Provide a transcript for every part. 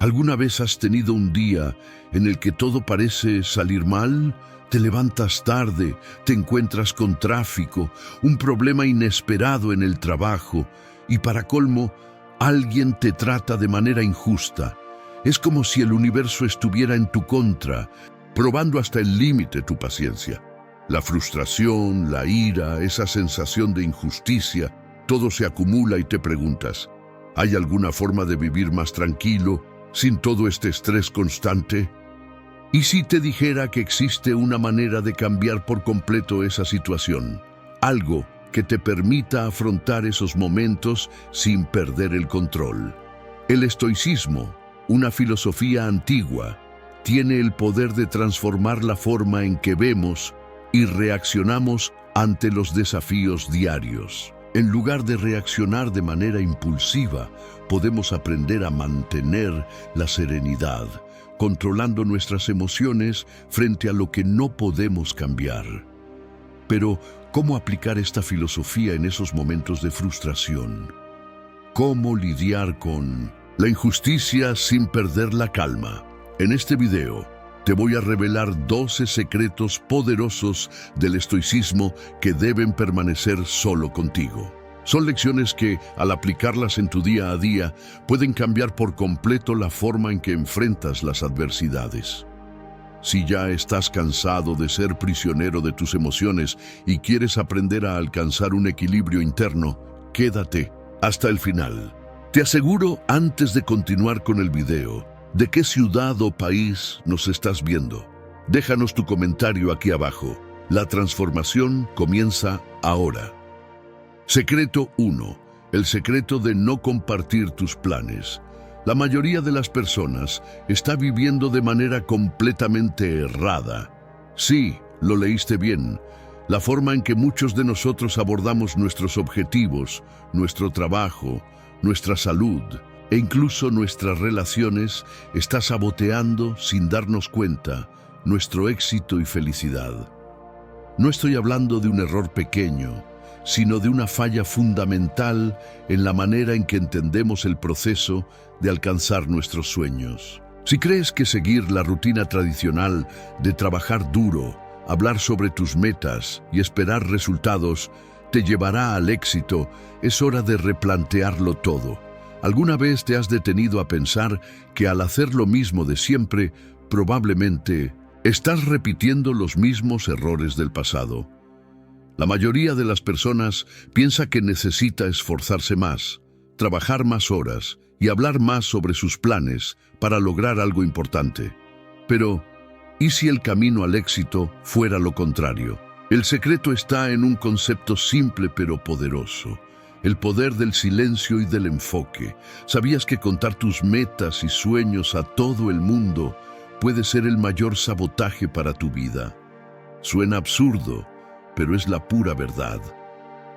¿Alguna vez has tenido un día en el que todo parece salir mal? Te levantas tarde, te encuentras con tráfico, un problema inesperado en el trabajo y para colmo, alguien te trata de manera injusta. Es como si el universo estuviera en tu contra, probando hasta el límite tu paciencia. La frustración, la ira, esa sensación de injusticia, todo se acumula y te preguntas, ¿hay alguna forma de vivir más tranquilo, sin todo este estrés constante? ¿Y si te dijera que existe una manera de cambiar por completo esa situación? Algo que te permita afrontar esos momentos sin perder el control. El estoicismo, una filosofía antigua, tiene el poder de transformar la forma en que vemos y reaccionamos ante los desafíos diarios. En lugar de reaccionar de manera impulsiva, podemos aprender a mantener la serenidad, controlando nuestras emociones frente a lo que no podemos cambiar. Pero, ¿cómo aplicar esta filosofía en esos momentos de frustración? ¿Cómo lidiar con la injusticia sin perder la calma? En este video, te voy a revelar 12 secretos poderosos del estoicismo que deben permanecer solo contigo. Son lecciones que, al aplicarlas en tu día a día, pueden cambiar por completo la forma en que enfrentas las adversidades. Si ya estás cansado de ser prisionero de tus emociones y quieres aprender a alcanzar un equilibrio interno, quédate hasta el final. Te aseguro, antes de continuar con el video, ¿de qué ciudad o país nos estás viendo? Déjanos tu comentario aquí abajo. La transformación comienza ahora. Secreto 1. El secreto de no compartir tus planes. La mayoría de las personas está viviendo de manera completamente errada. Sí, lo leíste bien. La forma en que muchos de nosotros abordamos nuestros objetivos, nuestro trabajo, nuestra salud e incluso nuestras relaciones está saboteando, sin darnos cuenta, nuestro éxito y felicidad. No estoy hablando de un error pequeño, sino de una falla fundamental en la manera en que entendemos el proceso de alcanzar nuestros sueños. Si crees que seguir la rutina tradicional de trabajar duro, hablar sobre tus metas y esperar resultados te llevará al éxito, es hora de replantearlo todo. ¿Alguna vez te has detenido a pensar que al hacer lo mismo de siempre, probablemente estás repitiendo los mismos errores del pasado? La mayoría de las personas piensa que necesita esforzarse más, trabajar más horas y hablar más sobre sus planes para lograr algo importante. Pero, ¿y si el camino al éxito fuera lo contrario? El secreto está en un concepto simple pero poderoso: el poder del silencio y del enfoque. ¿Sabías que contar tus metas y sueños a todo el mundo puede ser el mayor sabotaje para tu vida? Suena absurdo, pero es la pura verdad.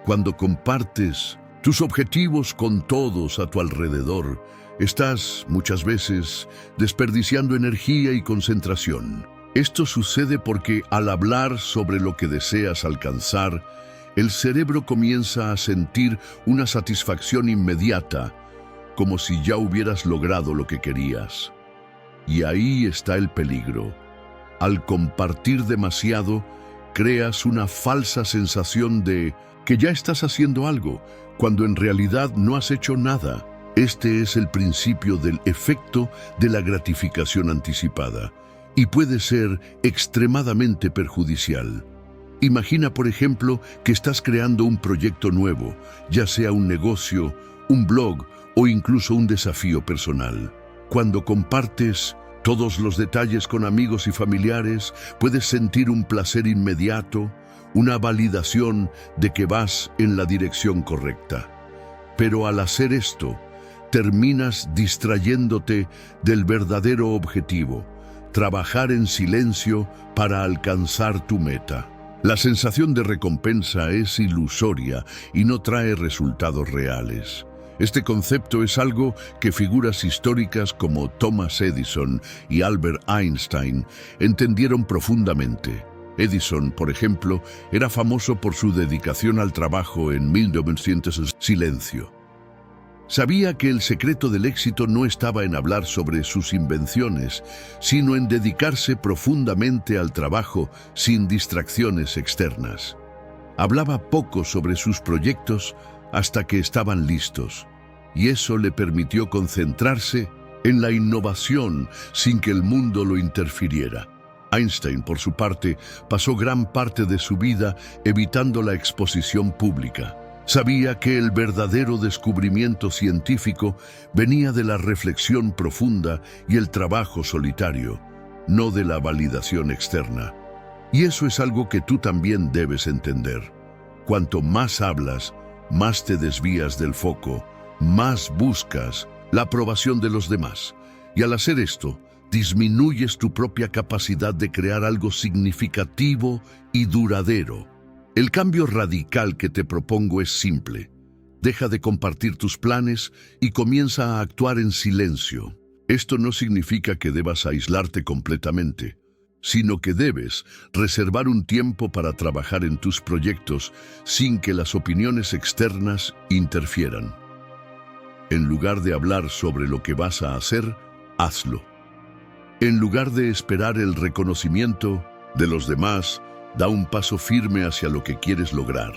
Cuando compartes tus objetivos con todos a tu alrededor, estás, muchas veces, desperdiciando energía y concentración. Esto sucede porque al hablar sobre lo que deseas alcanzar, el cerebro comienza a sentir una satisfacción inmediata, como si ya hubieras logrado lo que querías. Y ahí está el peligro. Al compartir demasiado, creas una falsa sensación de que ya estás haciendo algo, cuando en realidad no has hecho nada. Este es el principio del efecto de la gratificación anticipada y puede ser extremadamente perjudicial. Imagina, por ejemplo, que estás creando un proyecto nuevo, ya sea un negocio, un blog o incluso un desafío personal. Cuando compartes todos los detalles con amigos y familiares, puedes sentir un placer inmediato, una validación de que vas en la dirección correcta. Pero al hacer esto, terminas distrayéndote del verdadero objetivo: trabajar en silencio para alcanzar tu meta. La sensación de recompensa es ilusoria y no trae resultados reales. Este concepto es algo que figuras históricas como Thomas Edison y Albert Einstein entendieron profundamente. Edison, por ejemplo, era famoso por su dedicación al trabajo en 1900. Silencio. Sabía que el secreto del éxito no estaba en hablar sobre sus invenciones, sino en dedicarse profundamente al trabajo sin distracciones externas. Hablaba poco sobre sus proyectos hasta que estaban listos, y eso le permitió concentrarse en la innovación sin que el mundo lo interfiriera. Einstein, por su parte, pasó gran parte de su vida evitando la exposición pública. Sabía que el verdadero descubrimiento científico venía de la reflexión profunda y el trabajo solitario, no de la validación externa. Y eso es algo que tú también debes entender. Cuanto más hablas, más te desvías del foco, más buscas la aprobación de los demás. Y al hacer esto, disminuyes tu propia capacidad de crear algo significativo y duradero. El cambio radical que te propongo es simple. Deja de compartir tus planes y comienza a actuar en silencio. Esto no significa que debas aislarte completamente, sino que debes reservar un tiempo para trabajar en tus proyectos sin que las opiniones externas interfieran. En lugar de hablar sobre lo que vas a hacer, hazlo. En lugar de esperar el reconocimiento de los demás, da un paso firme hacia lo que quieres lograr.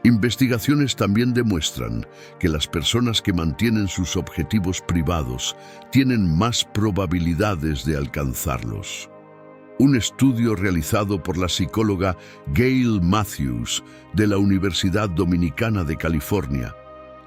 Investigaciones también demuestran que las personas que mantienen sus objetivos privados tienen más probabilidades de alcanzarlos. Un estudio realizado por la psicóloga Gail Matthews de la Universidad Dominicana de California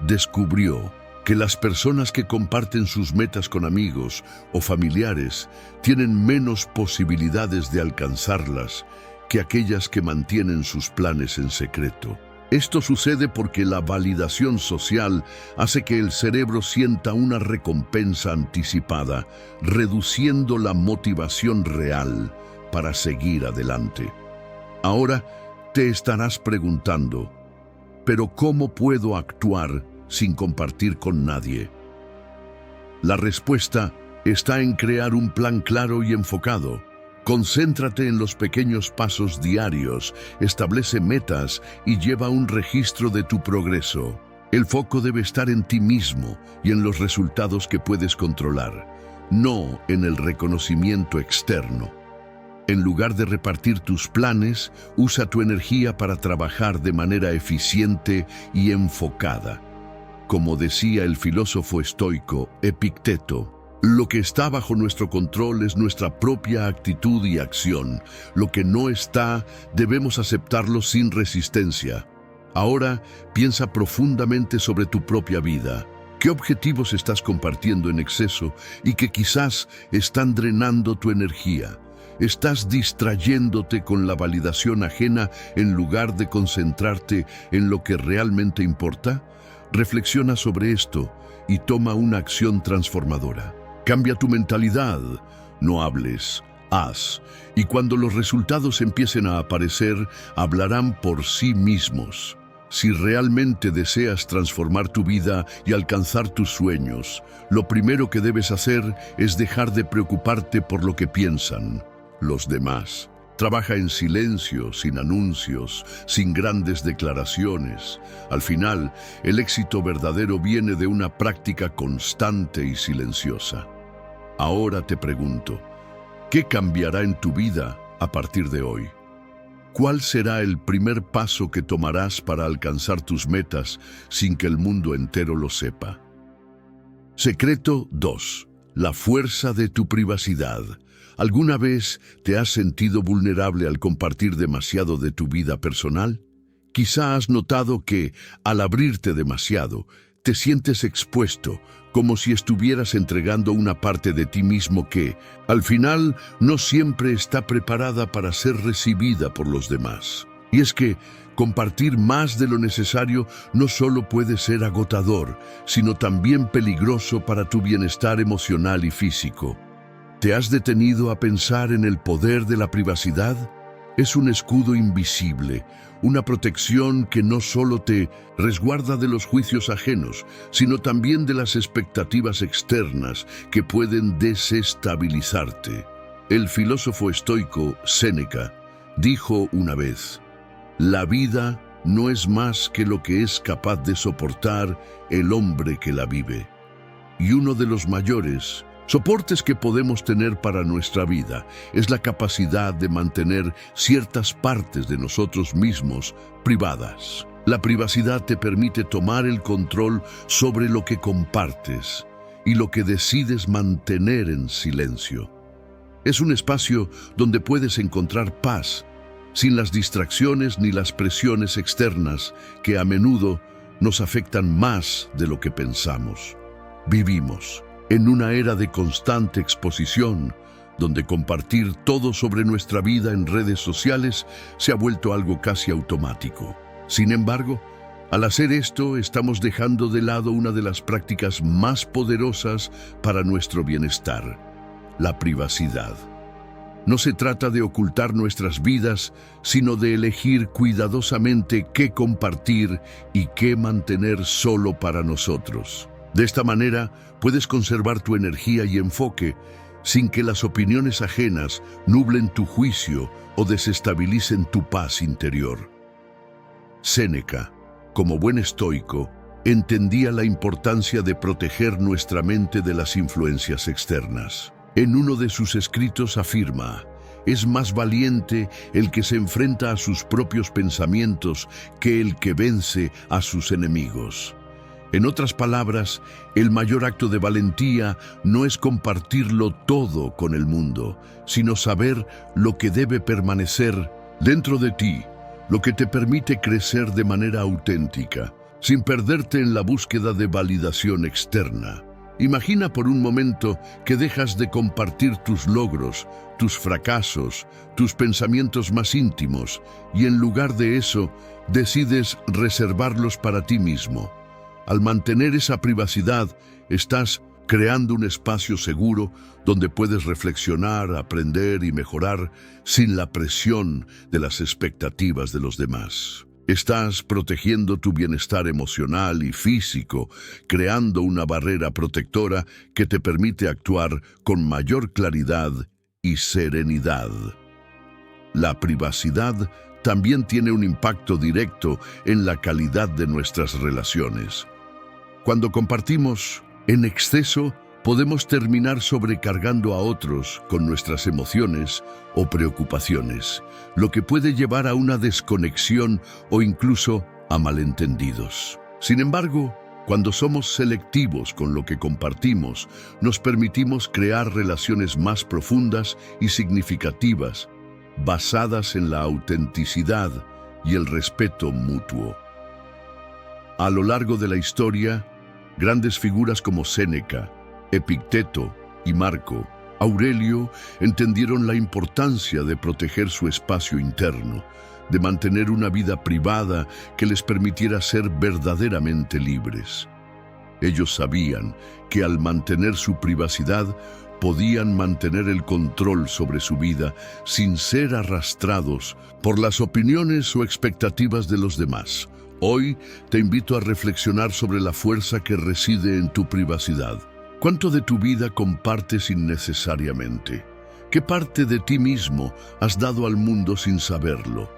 descubrió que las personas que comparten sus metas con amigos o familiares tienen menos posibilidades de alcanzarlas que aquellas que mantienen sus planes en secreto. Esto sucede porque la validación social hace que el cerebro sienta una recompensa anticipada, reduciendo la motivación real para seguir adelante. Ahora te estarás preguntando, ¿pero cómo puedo actuar sin compartir con nadie? La respuesta está en crear un plan claro y enfocado. Concéntrate en los pequeños pasos diarios, establece metas y lleva un registro de tu progreso. El foco debe estar en ti mismo y en los resultados que puedes controlar, no en el reconocimiento externo. En lugar de repartir tus planes, usa tu energía para trabajar de manera eficiente y enfocada. Como decía el filósofo estoico Epicteto, lo que está bajo nuestro control es nuestra propia actitud y acción. Lo que no está, debemos aceptarlo sin resistencia. Ahora, piensa profundamente sobre tu propia vida. ¿Qué objetivos estás compartiendo en exceso y que quizás están drenando tu energía? ¿Estás distrayéndote con la validación ajena en lugar de concentrarte en lo que realmente importa? Reflexiona sobre esto y toma una acción transformadora. Cambia tu mentalidad, no hables, haz. Y cuando los resultados empiecen a aparecer, hablarán por sí mismos. Si realmente deseas transformar tu vida y alcanzar tus sueños, lo primero que debes hacer es dejar de preocuparte por lo que piensan los demás. Trabaja en silencio, sin anuncios, sin grandes declaraciones. Al final, el éxito verdadero viene de una práctica constante y silenciosa. Ahora te pregunto, ¿qué cambiará en tu vida a partir de hoy? ¿Cuál será el primer paso que tomarás para alcanzar tus metas sin que el mundo entero lo sepa? Secreto 2. La fuerza de tu privacidad. ¿Alguna vez te has sentido vulnerable al compartir demasiado de tu vida personal? Quizá has notado que, al abrirte demasiado, te sientes expuesto, como si estuvieras entregando una parte de ti mismo que, al final, no siempre está preparada para ser recibida por los demás. Y es que compartir más de lo necesario no solo puede ser agotador, sino también peligroso para tu bienestar emocional y físico. ¿Te has detenido a pensar en el poder de la privacidad? Es un escudo invisible, una protección que no solo te resguarda de los juicios ajenos, sino también de las expectativas externas que pueden desestabilizarte. El filósofo estoico Séneca dijo una vez: la vida no es más que lo que es capaz de soportar el hombre que la vive. Y uno de los mayores soportes que podemos tener para nuestra vida es la capacidad de mantener ciertas partes de nosotros mismos privadas. La privacidad te permite tomar el control sobre lo que compartes y lo que decides mantener en silencio. Es un espacio donde puedes encontrar paz, sin las distracciones ni las presiones externas que a menudo nos afectan más de lo que pensamos. Vivimos en una era de constante exposición, donde compartir todo sobre nuestra vida en redes sociales se ha vuelto algo casi automático. Sin embargo, al hacer esto, estamos dejando de lado una de las prácticas más poderosas para nuestro bienestar: la privacidad. No se trata de ocultar nuestras vidas, sino de elegir cuidadosamente qué compartir y qué mantener solo para nosotros. De esta manera, puedes conservar tu energía y enfoque sin que las opiniones ajenas nublen tu juicio o desestabilicen tu paz interior. Séneca, como buen estoico, entendía la importancia de proteger nuestra mente de las influencias externas. En uno de sus escritos afirma: es más valiente el que se enfrenta a sus propios pensamientos que el que vence a sus enemigos. En otras palabras, el mayor acto de valentía no es compartirlo todo con el mundo, sino saber lo que debe permanecer dentro de ti, lo que te permite crecer de manera auténtica, sin perderte en la búsqueda de validación externa. Imagina por un momento que dejas de compartir tus logros, tus fracasos, tus pensamientos más íntimos, y en lugar de eso, decides reservarlos para ti mismo. Al mantener esa privacidad, estás creando un espacio seguro donde puedes reflexionar, aprender y mejorar sin la presión de las expectativas de los demás. Estás protegiendo tu bienestar emocional y físico, creando una barrera protectora que te permite actuar con mayor claridad y serenidad. La privacidad también tiene un impacto directo en la calidad de nuestras relaciones. Cuando compartimos en exceso, podemos terminar sobrecargando a otros con nuestras emociones o preocupaciones, lo que puede llevar a una desconexión o incluso a malentendidos. Sin embargo, cuando somos selectivos con lo que compartimos, nos permitimos crear relaciones más profundas y significativas, basadas en la autenticidad y el respeto mutuo. A lo largo de la historia, grandes figuras como Séneca, Epicteto y Marco Aurelio entendieron la importancia de proteger su espacio interno, de mantener una vida privada que les permitiera ser verdaderamente libres. Ellos sabían que al mantener su privacidad, podían mantener el control sobre su vida sin ser arrastrados por las opiniones o expectativas de los demás. Hoy te invito a reflexionar sobre la fuerza que reside en tu privacidad. ¿Cuánto de tu vida compartes innecesariamente? ¿Qué parte de ti mismo has dado al mundo sin saberlo?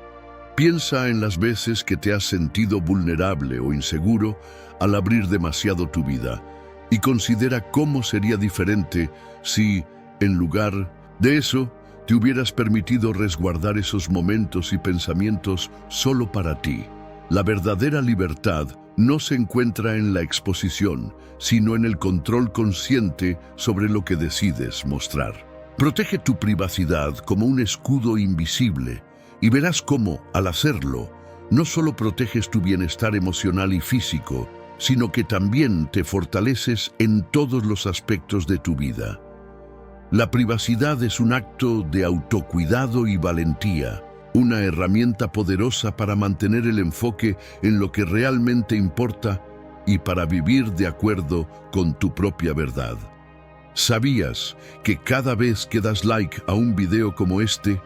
Piensa en las veces que te has sentido vulnerable o inseguro al abrir demasiado tu vida y considera cómo sería diferente si, en lugar de eso, te hubieras permitido resguardar esos momentos y pensamientos solo para ti. La verdadera libertad no se encuentra en la exposición, sino en el control consciente sobre lo que decides mostrar. Protege tu privacidad como un escudo invisible y verás cómo, al hacerlo, no solo proteges tu bienestar emocional y físico, sino que también te fortaleces en todos los aspectos de tu vida. La privacidad es un acto de autocuidado y valentía, una herramienta poderosa para mantener el enfoque en lo que realmente importa y para vivir de acuerdo con tu propia verdad. ¿Sabías que cada vez que das like a un video como este,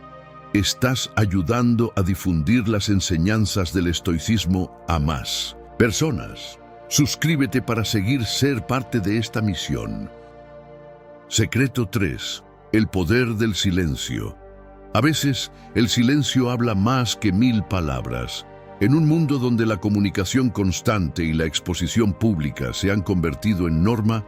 estás ayudando a difundir las enseñanzas del estoicismo a más personas? Suscríbete para ser parte de esta misión. Secreto 3. El poder del silencio. A veces, el silencio habla más que 1000 palabras. En un mundo donde la comunicación constante y la exposición pública se han convertido en norma,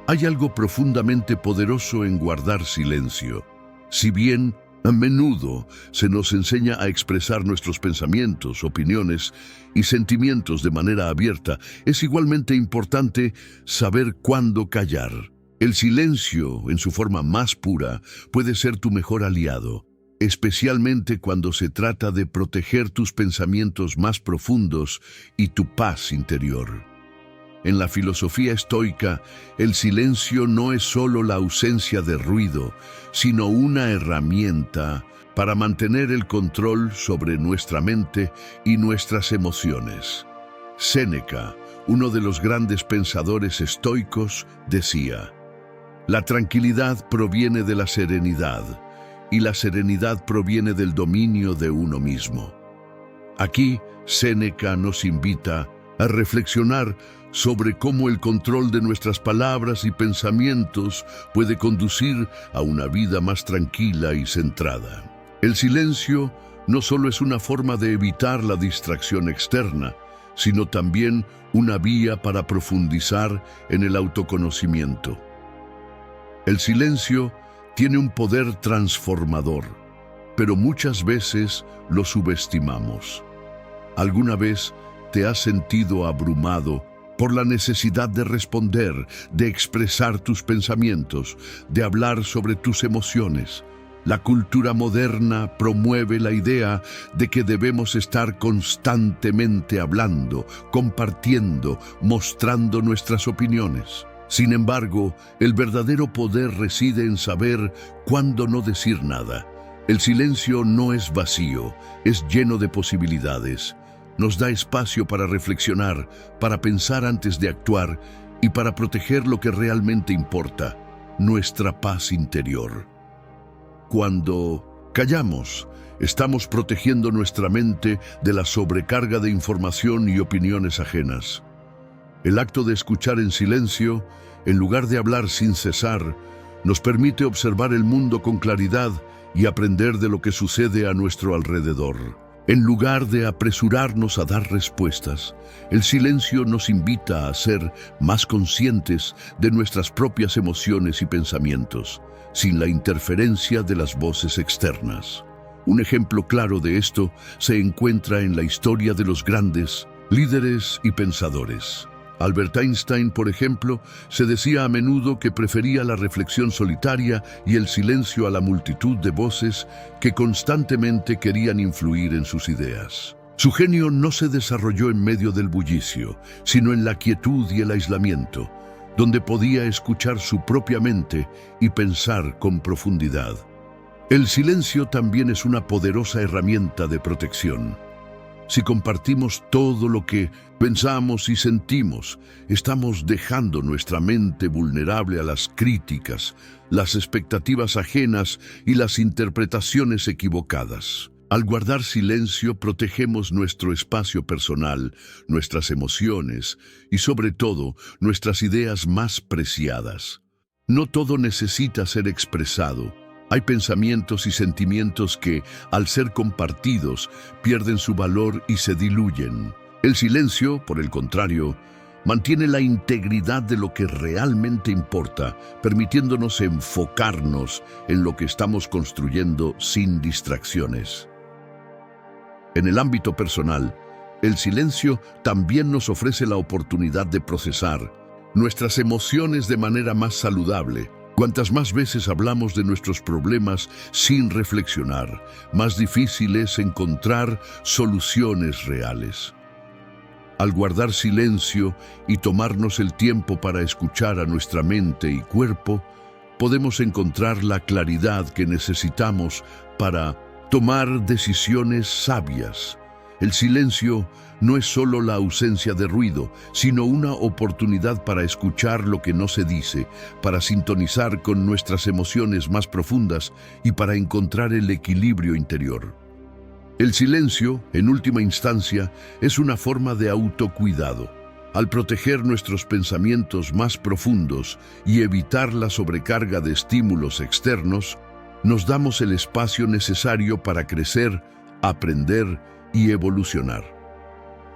hay algo profundamente poderoso en guardar silencio. Si bien a menudo se nos enseña a expresar nuestros pensamientos, opiniones y sentimientos de manera abierta, es igualmente importante saber cuándo callar. El silencio, en su forma más pura, puede ser tu mejor aliado, especialmente cuando se trata de proteger tus pensamientos más profundos y tu paz interior. En la filosofía estoica, el silencio no es solo la ausencia de ruido, sino una herramienta para mantener el control sobre nuestra mente y nuestras emociones. Séneca, uno de los grandes pensadores estoicos, decía: "La tranquilidad proviene de la serenidad, y la serenidad proviene del dominio de uno mismo". Aquí, Séneca nos invita a reflexionar sobre cómo el control de nuestras palabras y pensamientos puede conducir a una vida más tranquila y centrada. El silencio no solo es una forma de evitar la distracción externa, sino también una vía para profundizar en el autoconocimiento. El silencio tiene un poder transformador, pero muchas veces lo subestimamos. ¿Alguna vez te has sentido abrumado por la necesidad de responder, de expresar tus pensamientos, de hablar sobre tus emociones? La cultura moderna promueve la idea de que debemos estar constantemente hablando, compartiendo, mostrando nuestras opiniones. Sin embargo, el verdadero poder reside en saber cuándo no decir nada. El silencio no es vacío, es lleno de posibilidades. Nos da espacio para reflexionar, para pensar antes de actuar y para proteger lo que realmente importa, nuestra paz interior. Cuando callamos, estamos protegiendo nuestra mente de la sobrecarga de información y opiniones ajenas. El acto de escuchar en silencio, en lugar de hablar sin cesar, nos permite observar el mundo con claridad y aprender de lo que sucede a nuestro alrededor. En lugar de apresurarnos a dar respuestas, el silencio nos invita a ser más conscientes de nuestras propias emociones y pensamientos, sin la interferencia de las voces externas. Un ejemplo claro de esto se encuentra en la historia de los grandes líderes y pensadores. Albert Einstein, por ejemplo, se decía a menudo que prefería la reflexión solitaria y el silencio a la multitud de voces que constantemente querían influir en sus ideas. Su genio no se desarrolló en medio del bullicio, sino en la quietud y el aislamiento, donde podía escuchar su propia mente y pensar con profundidad. El silencio también es una poderosa herramienta de protección. Si compartimos todo lo que pensamos y sentimos, estamos dejando nuestra mente vulnerable a las críticas, las expectativas ajenas y las interpretaciones equivocadas. Al guardar silencio, protegemos nuestro espacio personal, nuestras emociones y, sobre todo, nuestras ideas más preciadas. No todo necesita ser expresado. Hay pensamientos y sentimientos que, al ser compartidos, pierden su valor y se diluyen. El silencio, por el contrario, mantiene la integridad de lo que realmente importa, permitiéndonos enfocarnos en lo que estamos construyendo sin distracciones. En el ámbito personal, el silencio también nos ofrece la oportunidad de procesar nuestras emociones de manera más saludable. Cuantas más veces hablamos de nuestros problemas sin reflexionar, más difícil es encontrar soluciones reales. Al guardar silencio y tomarnos el tiempo para escuchar a nuestra mente y cuerpo, podemos encontrar la claridad que necesitamos para tomar decisiones sabias. El silencio no es solo la ausencia de ruido, sino una oportunidad para escuchar lo que no se dice, para sintonizar con nuestras emociones más profundas y para encontrar el equilibrio interior. El silencio, en última instancia, es una forma de autocuidado. Al proteger nuestros pensamientos más profundos y evitar la sobrecarga de estímulos externos, nos damos el espacio necesario para crecer, aprender y evolucionar.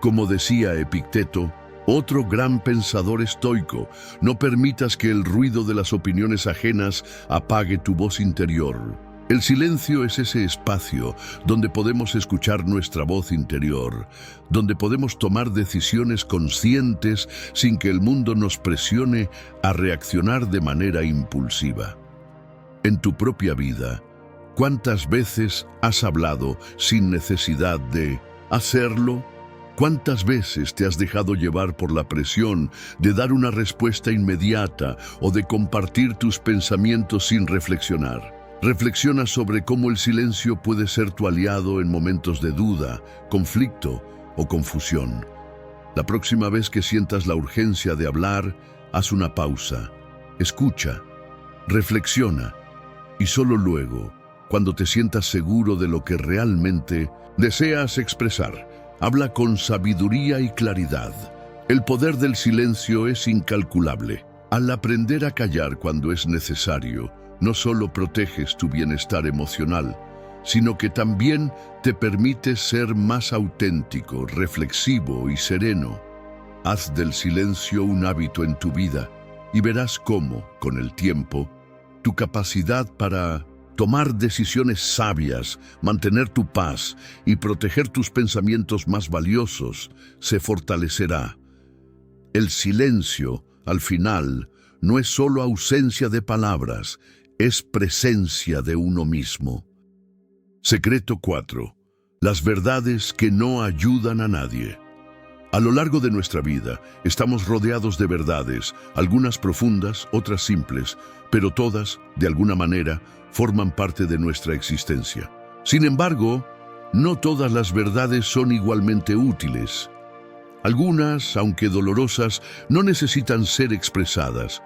Como decía Epicteto, otro gran pensador estoico, no permitas que el ruido de las opiniones ajenas apague tu voz interior. El silencio es ese espacio donde podemos escuchar nuestra voz interior, donde podemos tomar decisiones conscientes sin que el mundo nos presione a reaccionar de manera impulsiva. En tu propia vida, ¿cuántas veces has hablado sin necesidad de hacerlo? ¿Cuántas veces te has dejado llevar por la presión de dar una respuesta inmediata o de compartir tus pensamientos sin reflexionar? Reflexiona sobre cómo el silencio puede ser tu aliado en momentos de duda, conflicto o confusión. La próxima vez que sientas la urgencia de hablar, haz una pausa, escucha, reflexiona y solo luego, cuando te sientas seguro de lo que realmente deseas expresar, habla con sabiduría y claridad. El poder del silencio es incalculable. Al aprender a callar cuando es necesario, no solo proteges tu bienestar emocional, sino que también te permites ser más auténtico, reflexivo y sereno. Haz del silencio un hábito en tu vida y verás cómo, con el tiempo, tu capacidad para tomar decisiones sabias, mantener tu paz y proteger tus pensamientos más valiosos se fortalecerá. El silencio, al final, no es solo ausencia de palabras, es presencia de uno mismo. Secreto 4. Las verdades que no ayudan a nadie. A lo largo de nuestra vida, estamos rodeados de verdades, algunas profundas, otras simples, pero todas, de alguna manera, forman parte de nuestra existencia. Sin embargo, no todas las verdades son igualmente útiles. Algunas, aunque dolorosas, no necesitan ser expresadas.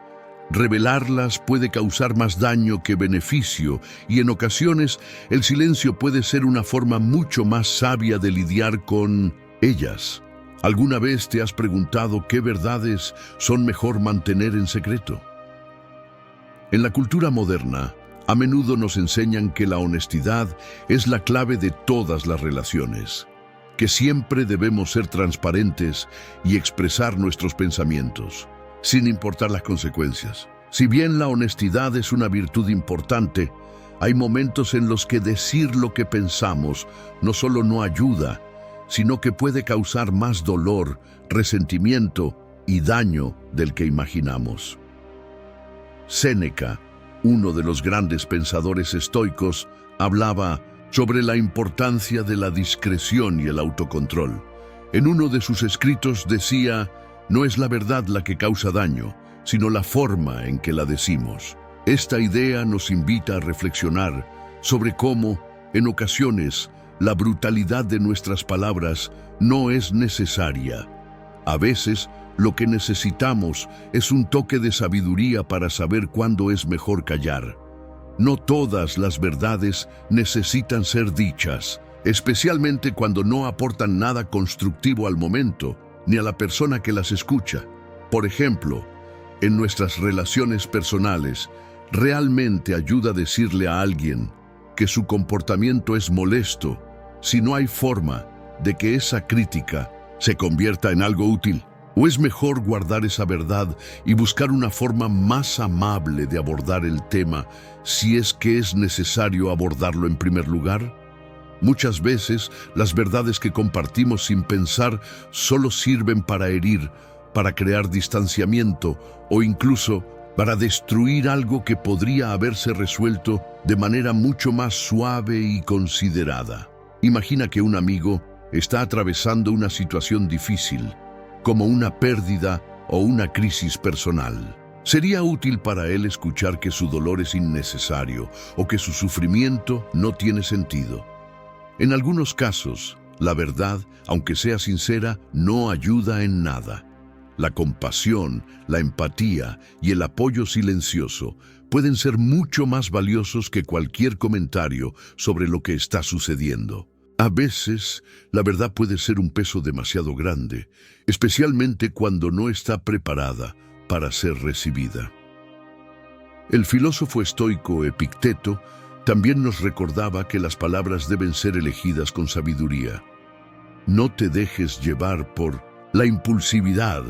Revelarlas puede causar más daño que beneficio y en ocasiones el silencio puede ser una forma mucho más sabia de lidiar con ellas. ¿Alguna vez te has preguntado qué verdades son mejor mantener en secreto? En la cultura moderna, a menudo nos enseñan que la honestidad es la clave de todas las relaciones, que siempre debemos ser transparentes y expresar nuestros pensamientos, sin importar las consecuencias. Si bien la honestidad es una virtud importante, hay momentos en los que decir lo que pensamos no solo no ayuda, sino que puede causar más dolor, resentimiento y daño del que imaginamos. Séneca, uno de los grandes pensadores estoicos, hablaba sobre la importancia de la discreción y el autocontrol. En uno de sus escritos decía: no es la verdad la que causa daño, sino la forma en que la decimos. Esta idea nos invita a reflexionar sobre cómo, en ocasiones, la brutalidad de nuestras palabras no es necesaria. A veces, lo que necesitamos es un toque de sabiduría para saber cuándo es mejor callar. No todas las verdades necesitan ser dichas, especialmente cuando no aportan nada constructivo al momento, ni a la persona que las escucha. Por ejemplo, en nuestras relaciones personales, ¿realmente ayuda a decirle a alguien que su comportamiento es molesto si no hay forma de que esa crítica se convierta en algo útil? ¿O es mejor guardar esa verdad y buscar una forma más amable de abordar el tema si es que es necesario abordarlo en primer lugar? Muchas veces, las verdades que compartimos sin pensar solo sirven para herir, para crear distanciamiento o incluso para destruir algo que podría haberse resuelto de manera mucho más suave y considerada. Imagina que un amigo está atravesando una situación difícil, como una pérdida o una crisis personal. Sería útil para él escuchar que su dolor es innecesario o que su sufrimiento no tiene sentido. En algunos casos, la verdad, aunque sea sincera, no ayuda en nada. La compasión, la empatía y el apoyo silencioso pueden ser mucho más valiosos que cualquier comentario sobre lo que está sucediendo. A veces, la verdad puede ser un peso demasiado grande, especialmente cuando no está preparada para ser recibida. El filósofo estoico Epicteto también nos recordaba que las palabras deben ser elegidas con sabiduría. no te dejes llevar por la impulsividad.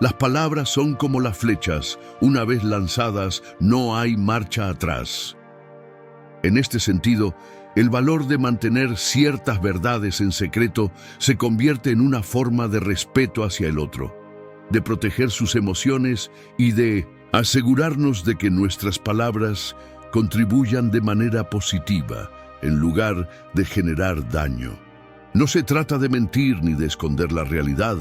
Las palabras son como las flechas, una vez lanzadas no hay marcha atrás. En este sentido, el valor de mantener ciertas verdades en secreto se convierte en una forma de respeto hacia el otro, de proteger sus emociones y de asegurarnos de que nuestras palabras contribuyan de manera positiva en lugar de generar daño. No se trata de mentir ni de esconder la realidad,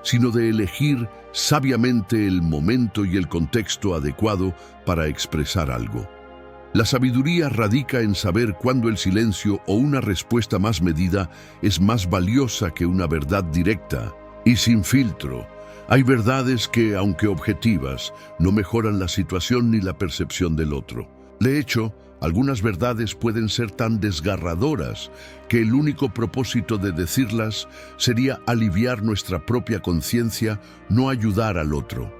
sino de elegir sabiamente el momento y el contexto adecuado para expresar algo. La sabiduría radica en saber cuándo el silencio o una respuesta más medida es más valiosa que una verdad directa y sin filtro. Hay verdades que, aunque objetivas, no mejoran la situación ni la percepción del otro. De hecho, algunas verdades pueden ser tan desgarradoras que el único propósito de decirlas sería aliviar nuestra propia conciencia, no ayudar al otro.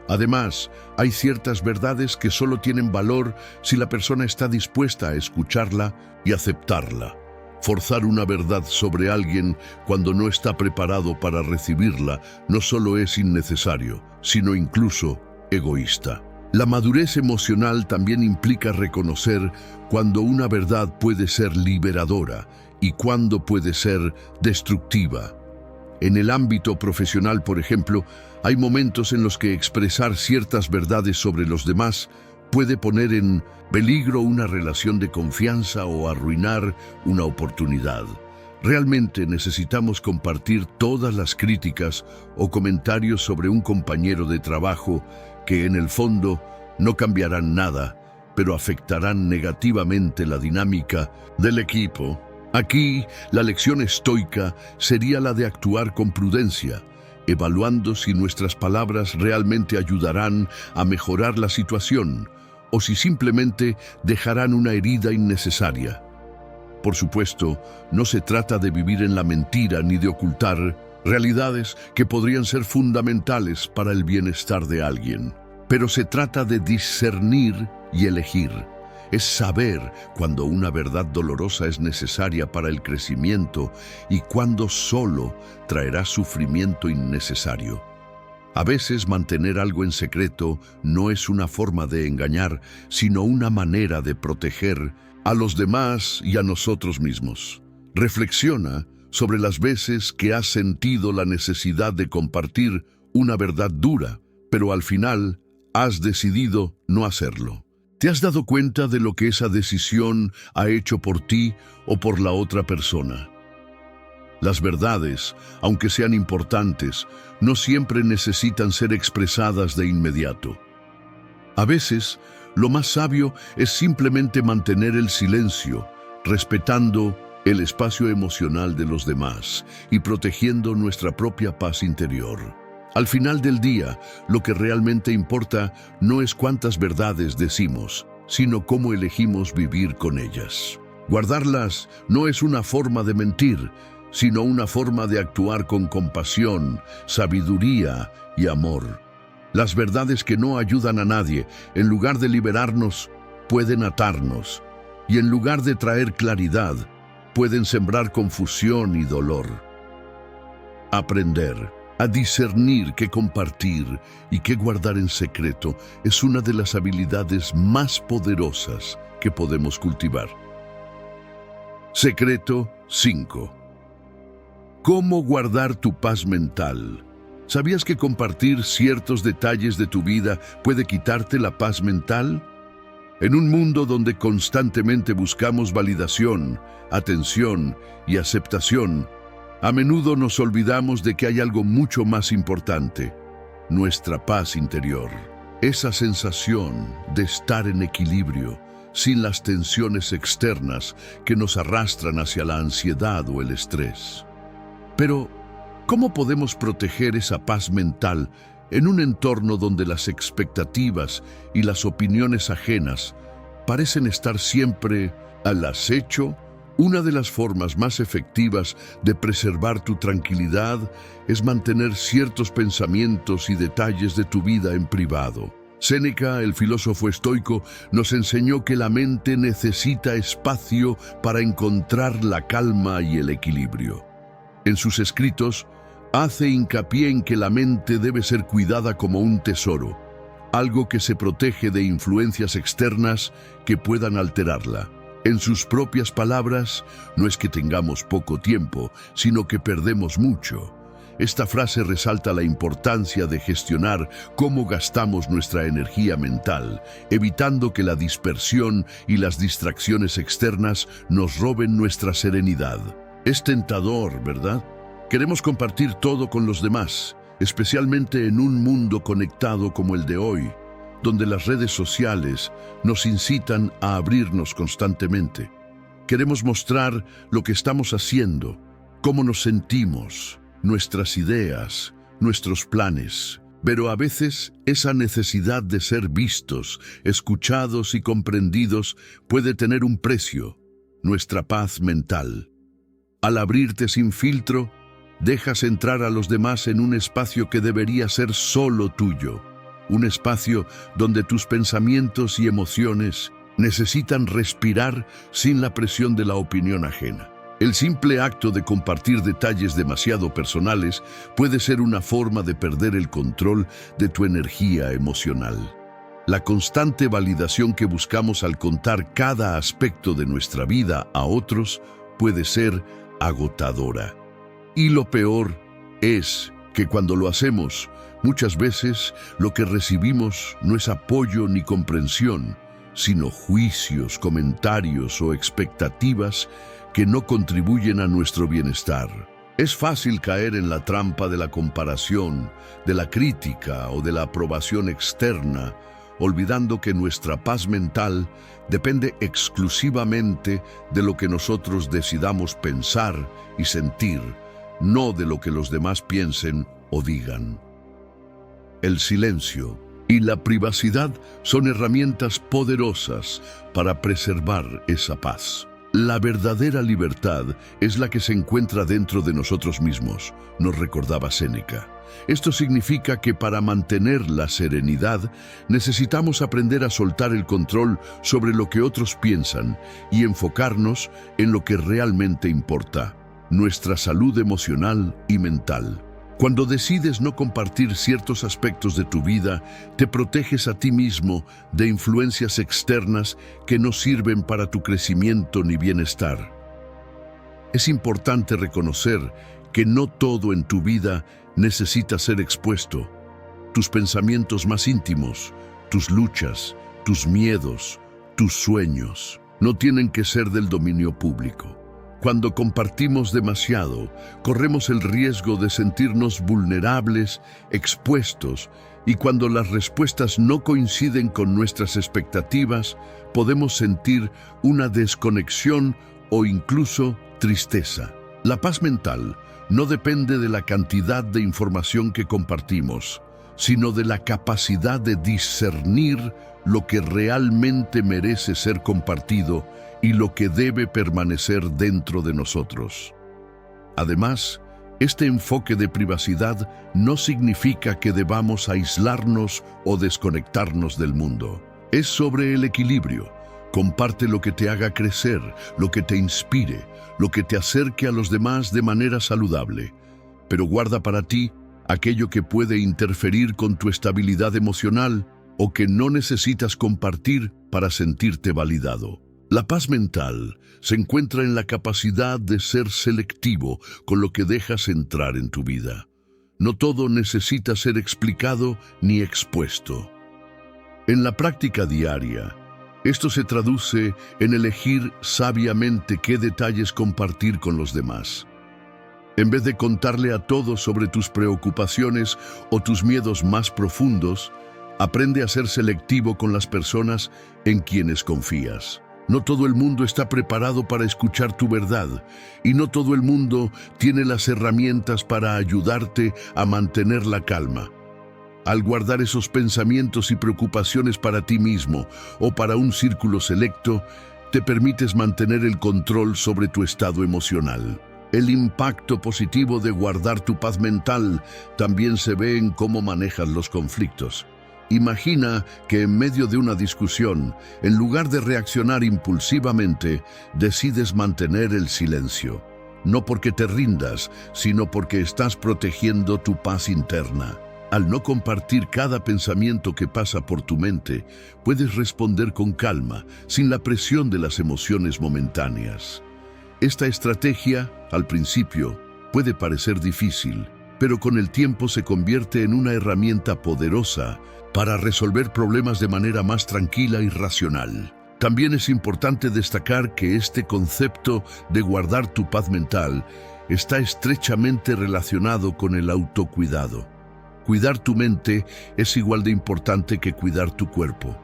Además, hay ciertas verdades que solo tienen valor si la persona está dispuesta a escucharla y aceptarla. Forzar una verdad sobre alguien cuando no está preparado para recibirla no solo es innecesario, sino incluso egoísta. La madurez emocional también implica reconocer cuando una verdad puede ser liberadora y cuando puede ser destructiva. En el ámbito profesional, por ejemplo, hay momentos en los que expresar ciertas verdades sobre los demás puede poner en peligro una relación de confianza o arruinar una oportunidad. Realmente necesitamos compartir todas las críticas o comentarios sobre un compañero de trabajo que en el fondo no cambiarán nada, pero afectarán negativamente la dinámica del equipo. Aquí, la lección estoica sería la de actuar con prudencia, evaluando si nuestras palabras realmente ayudarán a mejorar la situación o si simplemente dejarán una herida innecesaria. Por supuesto, no se trata de vivir en la mentira ni de ocultar realidades que podrían ser fundamentales para el bienestar de alguien, pero se trata de discernir y elegir. Es saber cuando una verdad dolorosa es necesaria para el crecimiento y cuando solo traerá sufrimiento innecesario. A veces mantener algo en secreto no es una forma de engañar, sino una manera de proteger a los demás y a nosotros mismos. Reflexiona sobre las veces que has sentido la necesidad de compartir una verdad dura, pero al final has decidido no hacerlo. ¿Te has dado cuenta de lo que esa decisión ha hecho por ti o por la otra persona? Las verdades, aunque sean importantes, no siempre necesitan ser expresadas de inmediato. A veces, lo más sabio es simplemente mantener el silencio, respetando el espacio emocional de los demás y protegiendo nuestra propia paz interior. Al final del día, lo que realmente importa no es cuántas verdades decimos, sino cómo elegimos vivir con ellas. Guardarlas no es una forma de mentir, sino una forma de actuar con compasión, sabiduría y amor. Las verdades que no ayudan a nadie, en lugar de liberarnos, pueden atarnos, y en lugar de traer claridad, pueden sembrar confusión y dolor. Aprender a discernir qué compartir y qué guardar en secreto es una de las habilidades más poderosas que podemos cultivar. Secreto 5. ¿Cómo guardar tu paz mental? ¿Sabías que compartir ciertos detalles de tu vida puede quitarte la paz mental? En un mundo donde constantemente buscamos validación, atención y aceptación, a menudo nos olvidamos de que hay algo mucho más importante: nuestra paz interior. Esa sensación de estar en equilibrio, sin las tensiones externas que nos arrastran hacia la ansiedad o el estrés. Pero, ¿cómo podemos proteger esa paz mental en un entorno donde las expectativas y las opiniones ajenas parecen estar siempre al acecho? Una de las formas más efectivas de preservar tu tranquilidad es mantener ciertos pensamientos y detalles de tu vida en privado. Séneca, el filósofo estoico, nos enseñó que la mente necesita espacio para encontrar la calma y el equilibrio. En sus escritos, hace hincapié en que la mente debe ser cuidada como un tesoro, algo que se protege de influencias externas que puedan alterarla. En sus propias palabras, no es que tengamos poco tiempo, sino que perdemos mucho. Esta frase resalta la importancia de gestionar cómo gastamos nuestra energía mental, evitando que la dispersión y las distracciones externas nos roben nuestra serenidad. Es tentador, ¿verdad? Queremos compartir todo con los demás, especialmente en un mundo conectado como el de hoy, donde las redes sociales nos incitan a abrirnos constantemente. Queremos mostrar lo que estamos haciendo, cómo nos sentimos, nuestras ideas, nuestros planes. Pero a veces esa necesidad de ser vistos, escuchados y comprendidos puede tener un precio: nuestra paz mental. Al abrirte sin filtro, dejas entrar a los demás en un espacio que debería ser solo tuyo. Un espacio donde tus pensamientos y emociones necesitan respirar sin la presión de la opinión ajena. El simple acto de compartir detalles demasiado personales puede ser una forma de perder el control de tu energía emocional. La constante validación que buscamos al contar cada aspecto de nuestra vida a otros puede ser agotadora. Y lo peor es que cuando lo hacemos, muchas veces lo que recibimos no es apoyo ni comprensión, sino juicios, comentarios o expectativas que no contribuyen a nuestro bienestar. Es fácil caer en la trampa de la comparación, de la crítica o de la aprobación externa, olvidando que nuestra paz mental depende exclusivamente de lo que nosotros decidamos pensar y sentir, no de lo que los demás piensen o digan. El silencio y la privacidad son herramientas poderosas para preservar esa paz. La verdadera libertad es la que se encuentra dentro de nosotros mismos, nos recordaba Séneca. Esto significa que para mantener la serenidad necesitamos aprender a soltar el control sobre lo que otros piensan y enfocarnos en lo que realmente importa: nuestra salud emocional y mental. Cuando decides no compartir ciertos aspectos de tu vida, te proteges a ti mismo de influencias externas que no sirven para tu crecimiento ni bienestar. Es importante reconocer que no todo en tu vida necesita ser expuesto. Tus pensamientos más íntimos, tus luchas, tus miedos, tus sueños, no tienen que ser del dominio público. Cuando compartimos demasiado, corremos el riesgo de sentirnos vulnerables, expuestos, y cuando las respuestas no coinciden con nuestras expectativas, podemos sentir una desconexión o incluso tristeza. La paz mental no depende de la cantidad de información que compartimos, sino de la capacidad de discernir lo que realmente merece ser compartido y lo que debe permanecer dentro de nosotros. Además, este enfoque de privacidad no significa que debamos aislarnos o desconectarnos del mundo. Es sobre el equilibrio. Comparte lo que te haga crecer, lo que te inspire, lo que te acerque a los demás de manera saludable. Pero guarda para ti aquello que puede interferir con tu estabilidad emocional o que no necesitas compartir para sentirte validado. La paz mental se encuentra en la capacidad de ser selectivo con lo que dejas entrar en tu vida. No todo necesita ser explicado ni expuesto. En la práctica diaria, esto se traduce en elegir sabiamente qué detalles compartir con los demás. En vez de contarle a todos sobre tus preocupaciones o tus miedos más profundos, aprende a ser selectivo con las personas en quienes confías. No todo el mundo está preparado para escuchar tu verdad, y no todo el mundo tiene las herramientas para ayudarte a mantener la calma. Al guardar esos pensamientos y preocupaciones para ti mismo o para un círculo selecto, te permites mantener el control sobre tu estado emocional. El impacto positivo de guardar tu paz mental también se ve en cómo manejas los conflictos. Imagina que en medio de una discusión, en lugar de reaccionar impulsivamente, decides mantener el silencio. no porque te rindas, sino porque estás protegiendo tu paz interna. Al no compartir cada pensamiento que pasa por tu mente, puedes responder con calma, sin la presión de las emociones momentáneas. Esta estrategia, al principio, puede parecer difícil, pero con el tiempo se convierte en una herramienta poderosa para resolver problemas de manera más tranquila y racional. También es importante destacar que este concepto de guardar tu paz mental está estrechamente relacionado con el autocuidado. Cuidar tu mente es igual de importante que cuidar tu cuerpo.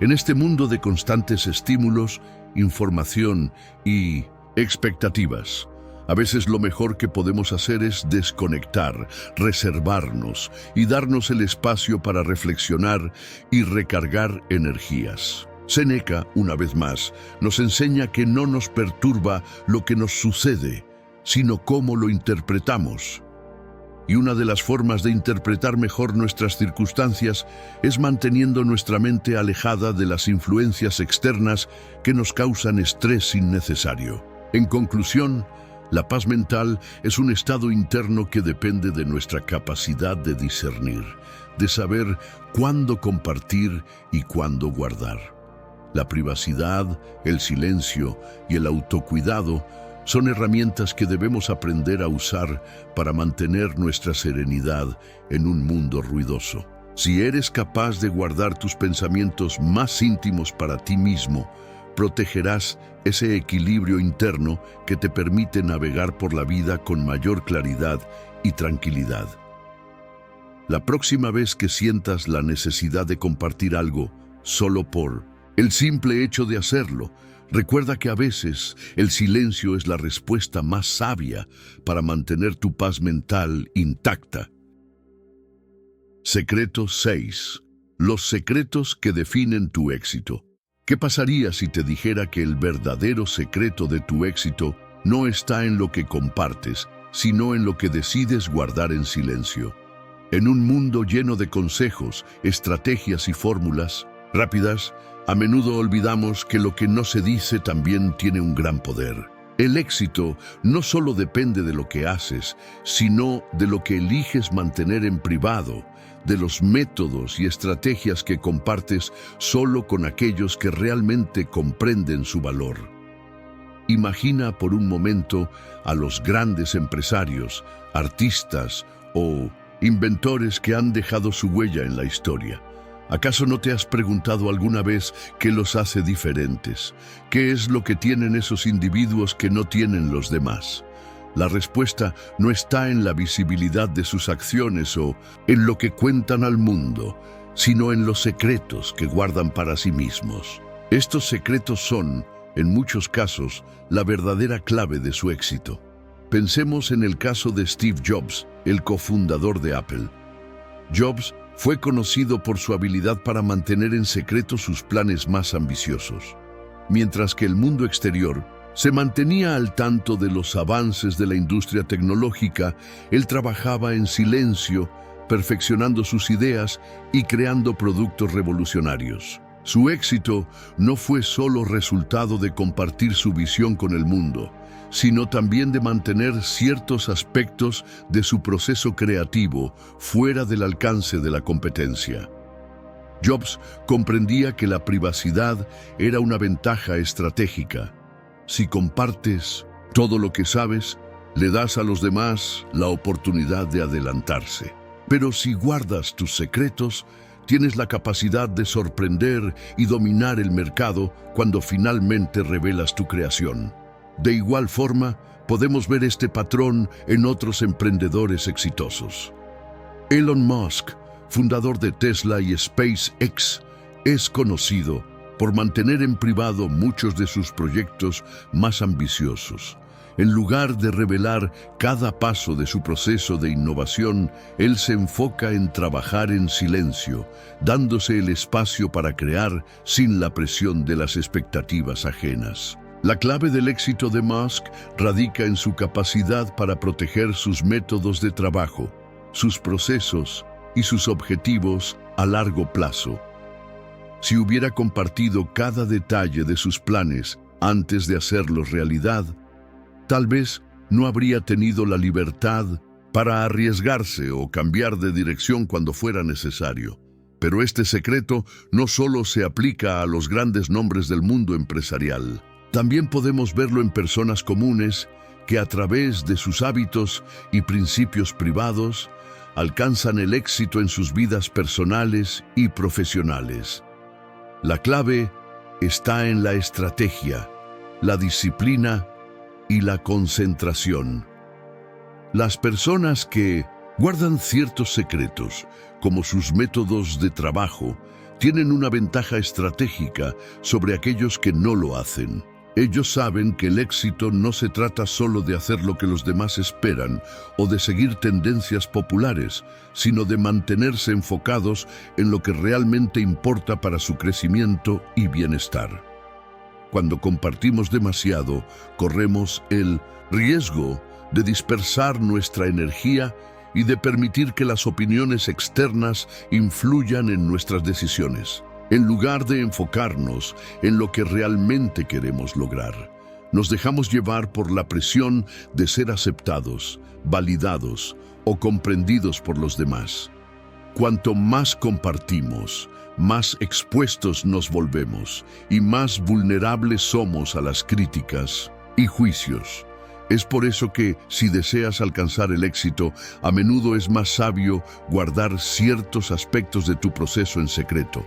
En este mundo de constantes estímulos, información y expectativas, a veces lo mejor que podemos hacer es desconectar, reservarnos y darnos el espacio para reflexionar y recargar energías. Séneca, una vez más, nos enseña que no nos perturba lo que nos sucede, sino cómo lo interpretamos. Y una de las formas de interpretar mejor nuestras circunstancias es manteniendo nuestra mente alejada de las influencias externas que nos causan estrés innecesario. En conclusión, la paz mental es un estado interno que depende de nuestra capacidad de discernir, de saber cuándo compartir y cuándo guardar. La privacidad, el silencio y el autocuidado son herramientas que debemos aprender a usar para mantener nuestra serenidad en un mundo ruidoso. Si eres capaz de guardar tus pensamientos más íntimos para ti mismo, protegerás ese equilibrio interno que te permite navegar por la vida con mayor claridad y tranquilidad. La próxima vez que sientas la necesidad de compartir algo solo por el simple hecho de hacerlo, recuerda que a veces el silencio es la respuesta más sabia para mantener tu paz mental intacta. Secreto 6. Los secretos que definen tu éxito. ¿Qué pasaría si te dijera que el verdadero secreto de tu éxito no está en lo que compartes, sino en lo que decides guardar en silencio? En un mundo lleno de consejos, estrategias y fórmulas rápidas, a menudo olvidamos que lo que no se dice también tiene un gran poder. El éxito no solo depende de lo que haces, sino de lo que eliges mantener en privado, de los métodos y estrategias que compartes solo con aquellos que realmente comprenden su valor. Imagina por un momento a los grandes empresarios, artistas o inventores que han dejado su huella en la historia. ¿Acaso no te has preguntado alguna vez qué los hace diferentes? ¿Qué es lo que tienen esos individuos que no tienen los demás? La respuesta no está en la visibilidad de sus acciones o en lo que cuentan al mundo, sino en los secretos que guardan para sí mismos. Estos secretos son, en muchos casos, la verdadera clave de su éxito. Pensemos en el caso de Steve Jobs, el cofundador de Apple. Jobs fue conocido por su habilidad para mantener en secreto sus planes más ambiciosos, mientras que el mundo exterior se mantenía al tanto de los avances de la industria tecnológica. Él trabajaba en silencio, perfeccionando sus ideas y creando productos revolucionarios. Su éxito no fue solo resultado de compartir su visión con el mundo, sino también de mantener ciertos aspectos de su proceso creativo fuera del alcance de la competencia. Jobs comprendía que la privacidad era una ventaja estratégica. Si compartes todo lo que sabes, le das a los demás la oportunidad de adelantarse. Pero si guardas tus secretos, tienes la capacidad de sorprender y dominar el mercado cuando finalmente revelas tu creación. De igual forma, podemos ver este patrón en otros emprendedores exitosos. Elon Musk, fundador de Tesla y SpaceX, es conocido por mantener en privado muchos de sus proyectos más ambiciosos. En lugar de revelar cada paso de su proceso de innovación, él se enfoca en trabajar en silencio, dándose el espacio para crear sin la presión de las expectativas ajenas. La clave del éxito de Musk radica en su capacidad para proteger sus métodos de trabajo, sus procesos y sus objetivos a largo plazo. Si hubiera compartido cada detalle de sus planes antes de hacerlos realidad, tal vez no habría tenido la libertad para arriesgarse o cambiar de dirección cuando fuera necesario. Pero este secreto no solo se aplica a los grandes nombres del mundo empresarial. También podemos verlo en personas comunes que a través de sus hábitos y principios privados alcanzan el éxito en sus vidas personales y profesionales. La clave está en la estrategia, la disciplina y la concentración. Las personas que guardan ciertos secretos, como sus métodos de trabajo, tienen una ventaja estratégica sobre aquellos que no lo hacen. Ellos saben que el éxito no se trata solo de hacer lo que los demás esperan o de seguir tendencias populares, sino de mantenerse enfocados en lo que realmente importa para su crecimiento y bienestar. Cuando compartimos demasiado, corremos el riesgo de dispersar nuestra energía y de permitir que las opiniones externas influyan en nuestras decisiones. En lugar de enfocarnos en lo que realmente queremos lograr, nos dejamos llevar por la presión de ser aceptados, validados o comprendidos por los demás. Cuanto más compartimos, más expuestos nos volvemos y más vulnerables somos a las críticas y juicios. Es por eso que, si deseas alcanzar el éxito, a menudo es más sabio guardar ciertos aspectos de tu proceso en secreto.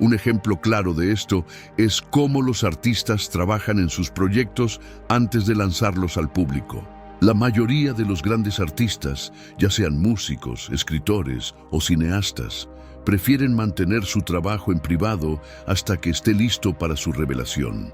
Un ejemplo claro de esto es cómo los artistas trabajan en sus proyectos antes de lanzarlos al público. La mayoría de los grandes artistas, ya sean músicos, escritores o cineastas, prefieren mantener su trabajo en privado hasta que esté listo para su revelación.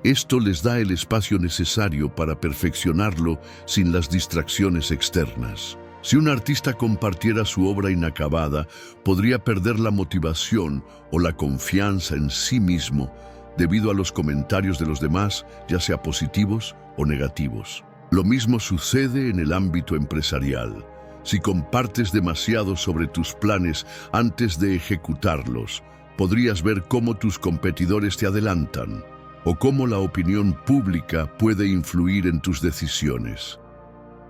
Esto les da el espacio necesario para perfeccionarlo sin las distracciones externas. Si un artista compartiera su obra inacabada, podría perder la motivación o la confianza en sí mismo debido a los comentarios de los demás, ya sea positivos o negativos. Lo mismo sucede en el ámbito empresarial. Si compartes demasiado sobre tus planes antes de ejecutarlos, podrías ver cómo tus competidores te adelantan o cómo la opinión pública puede influir en tus decisiones.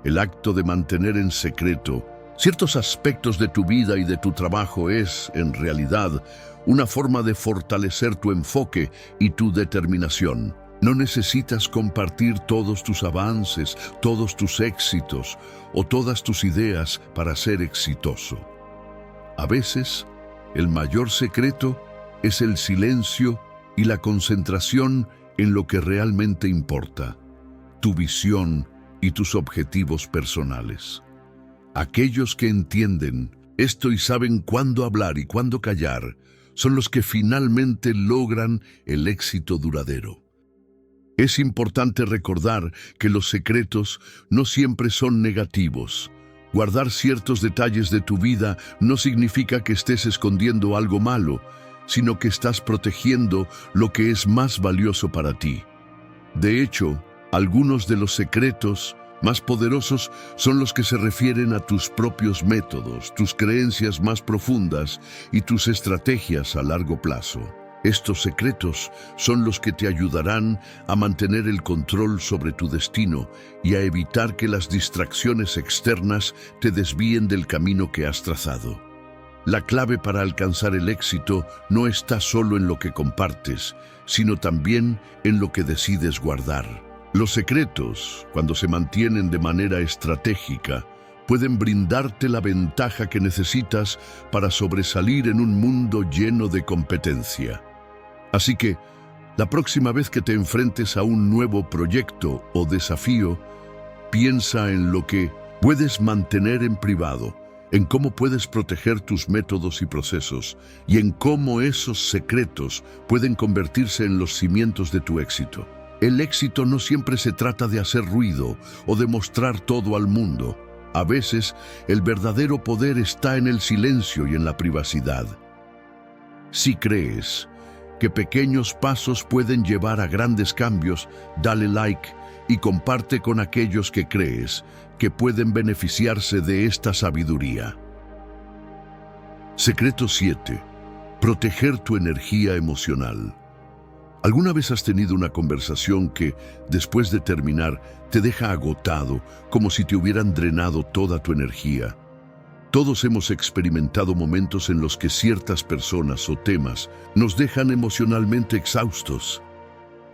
El acto de mantener en secreto ciertos aspectos de tu vida y de tu trabajo es, en realidad, una forma de fortalecer tu enfoque y tu determinación. No necesitas compartir todos tus avances, todos tus éxitos o todas tus ideas para ser exitoso. A veces, el mayor secreto es el silencio y la concentración en lo que realmente importa, tu visión y tus objetivos personales. Aquellos que entienden esto y saben cuándo hablar y cuándo callar son los que finalmente logran el éxito duradero. Es importante recordar que los secretos no siempre son negativos. Guardar ciertos detalles de tu vida no significa que estés escondiendo algo malo, sino que estás protegiendo lo que es más valioso para ti. De hecho, algunos de los secretos más poderosos son los que se refieren a tus propios métodos, tus creencias más profundas y tus estrategias a largo plazo. Estos secretos son los que te ayudarán a mantener el control sobre tu destino y a evitar que las distracciones externas te desvíen del camino que has trazado. La clave para alcanzar el éxito no está solo en lo que compartes, sino también en lo que decides guardar. Los secretos, cuando se mantienen de manera estratégica, pueden brindarte la ventaja que necesitas para sobresalir en un mundo lleno de competencia. Así que, la próxima vez que te enfrentes a un nuevo proyecto o desafío, piensa en lo que puedes mantener en privado, en cómo puedes proteger tus métodos y procesos, y en cómo esos secretos pueden convertirse en los cimientos de tu éxito. El éxito no siempre se trata de hacer ruido o de mostrar todo al mundo. A veces, el verdadero poder está en el silencio y en la privacidad. Si crees que pequeños pasos pueden llevar a grandes cambios, dale like y comparte con aquellos que crees que pueden beneficiarse de esta sabiduría. Secreto 7. Proteger tu energía emocional. ¿Alguna vez has tenido una conversación que, después de terminar, te deja agotado, como si te hubieran drenado toda tu energía? Todos hemos experimentado momentos en los que ciertas personas o temas nos dejan emocionalmente exhaustos.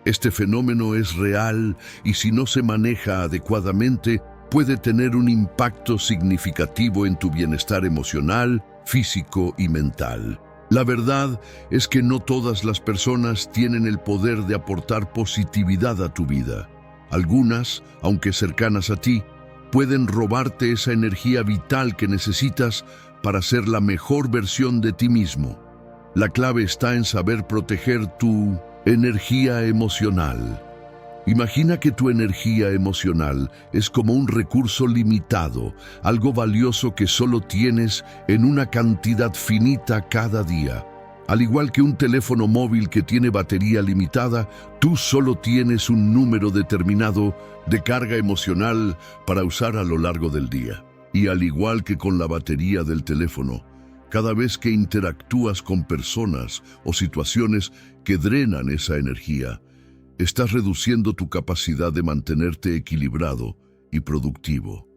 Este fenómeno es real y si no se maneja adecuadamente, puede tener un impacto significativo en tu bienestar emocional, físico y mental. La verdad es que no todas las personas tienen el poder de aportar positividad a tu vida. Algunas, aunque cercanas a ti, pueden robarte esa energía vital que necesitas para ser la mejor versión de ti mismo. La clave está en saber proteger tu energía emocional. Imagina que tu energía emocional es como un recurso limitado, algo valioso que solo tienes en una cantidad finita cada día. Al igual que un teléfono móvil que tiene batería limitada, tú solo tienes un número determinado de carga emocional para usar a lo largo del día. Y al igual que con la batería del teléfono, cada vez que interactúas con personas o situaciones que drenan esa energía, estás reduciendo tu capacidad de mantenerte equilibrado y productivo.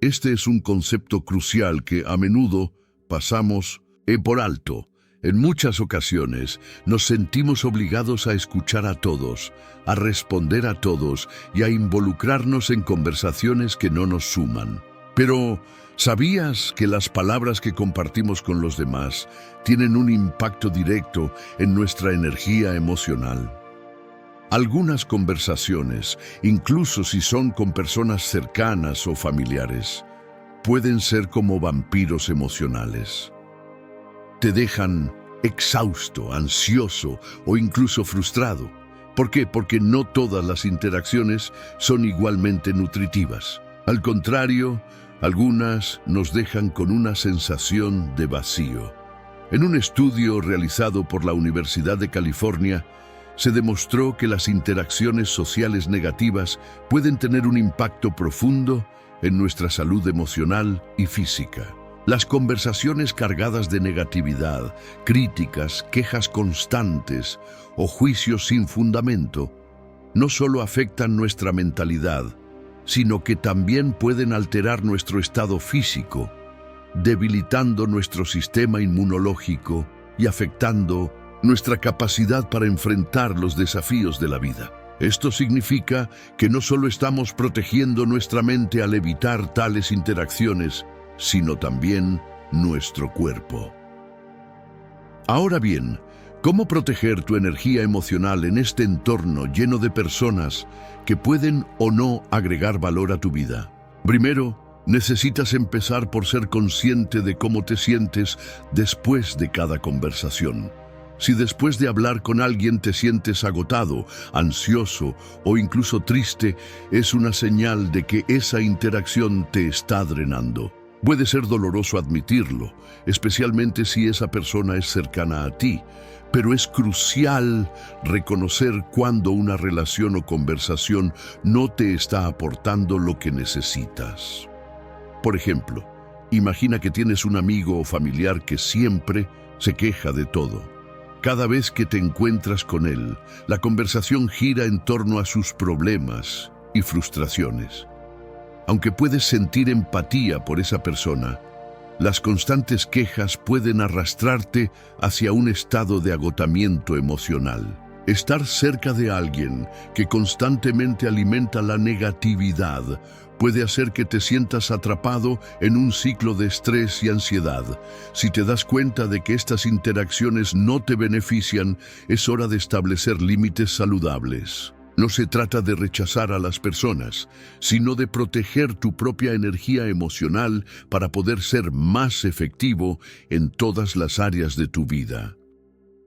Este es un concepto crucial que a menudo pasamos por alto. En muchas ocasiones nos sentimos obligados a escuchar a todos, a responder a todos y a involucrarnos en conversaciones que no nos suman. Pero, ¿sabías que las palabras que compartimos con los demás tienen un impacto directo en nuestra energía emocional? Algunas conversaciones, incluso si son con personas cercanas o familiares, pueden ser como vampiros emocionales. Te dejan exhausto, ansioso o incluso frustrado. ¿Por qué? Porque no todas las interacciones son igualmente nutritivas. Al contrario, algunas nos dejan con una sensación de vacío. En un estudio realizado por la Universidad de California, se demostró que las interacciones sociales negativas pueden tener un impacto profundo en nuestra salud emocional y física. Las conversaciones cargadas de negatividad, críticas, quejas constantes o juicios sin fundamento no solo afectan nuestra mentalidad, sino que también pueden alterar nuestro estado físico, debilitando nuestro sistema inmunológico y afectando nuestra capacidad para enfrentar los desafíos de la vida. Esto significa que no solo estamos protegiendo nuestra mente al evitar tales interacciones, sino también nuestro cuerpo. Ahora bien, ¿cómo proteger tu energía emocional en este entorno lleno de personas que pueden o no agregar valor a tu vida? Primero, necesitas empezar por ser consciente de cómo te sientes después de cada conversación. Si después de hablar con alguien te sientes agotado, ansioso o incluso triste, es una señal de que esa interacción te está drenando. Puede ser doloroso admitirlo, especialmente si esa persona es cercana a ti, pero es crucial reconocer cuando una relación o conversación no te está aportando lo que necesitas. Por ejemplo, imagina que tienes un amigo o familiar que siempre se queja de todo. Cada vez que te encuentras con él, la conversación gira en torno a sus problemas y frustraciones. Aunque puedes sentir empatía por esa persona, las constantes quejas pueden arrastrarte hacia un estado de agotamiento emocional. Estar cerca de alguien que constantemente alimenta la negatividad puede hacer que te sientas atrapado en un ciclo de estrés y ansiedad. Si te das cuenta de que estas interacciones no te benefician, es hora de establecer límites saludables. No se trata de rechazar a las personas, sino de proteger tu propia energía emocional para poder ser más efectivo en todas las áreas de tu vida.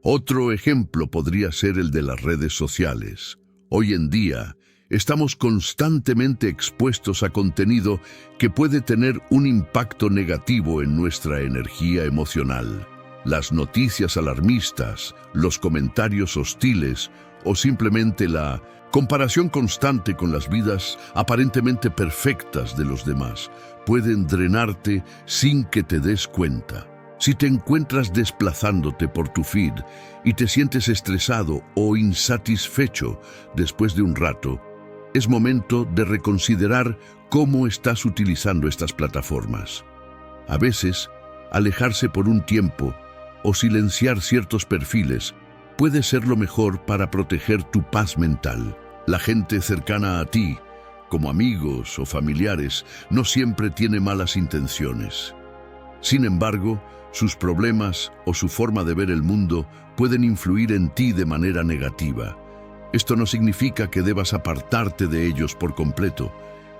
Otro ejemplo podría ser el de las redes sociales. Hoy en día, estamos constantemente expuestos a contenido que puede tener un impacto negativo en nuestra energía emocional. Las noticias alarmistas, los comentarios hostiles o simplemente la comparación constante con las vidas aparentemente perfectas de los demás pueden drenarte sin que te des cuenta. Si te encuentras desplazándote por tu feed y te sientes estresado o insatisfecho después de un rato, es momento de reconsiderar cómo estás utilizando estas plataformas. A veces, alejarse por un tiempo o silenciar ciertos perfiles puede ser lo mejor para proteger tu paz mental. La gente cercana a ti, como amigos o familiares, no siempre tiene malas intenciones. Sin embargo, sus problemas o su forma de ver el mundo pueden influir en ti de manera negativa. Esto no significa que debas apartarte de ellos por completo,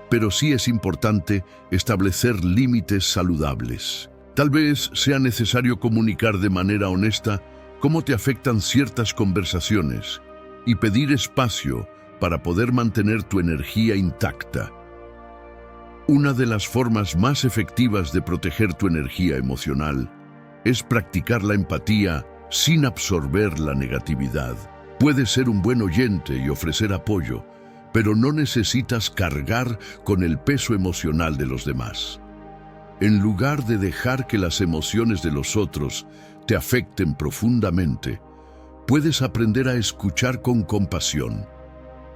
pero sí es importante establecer límites saludables. Tal vez sea necesario comunicar de manera honesta cómo te afectan ciertas conversaciones y pedir espacio para poder mantener tu energía intacta. Una de las formas más efectivas de proteger tu energía emocional es practicar la empatía sin absorber la negatividad. Puedes ser un buen oyente y ofrecer apoyo, pero no necesitas cargar con el peso emocional de los demás. En lugar de dejar que las emociones de los otros te afecten profundamente, puedes aprender a escuchar con compasión,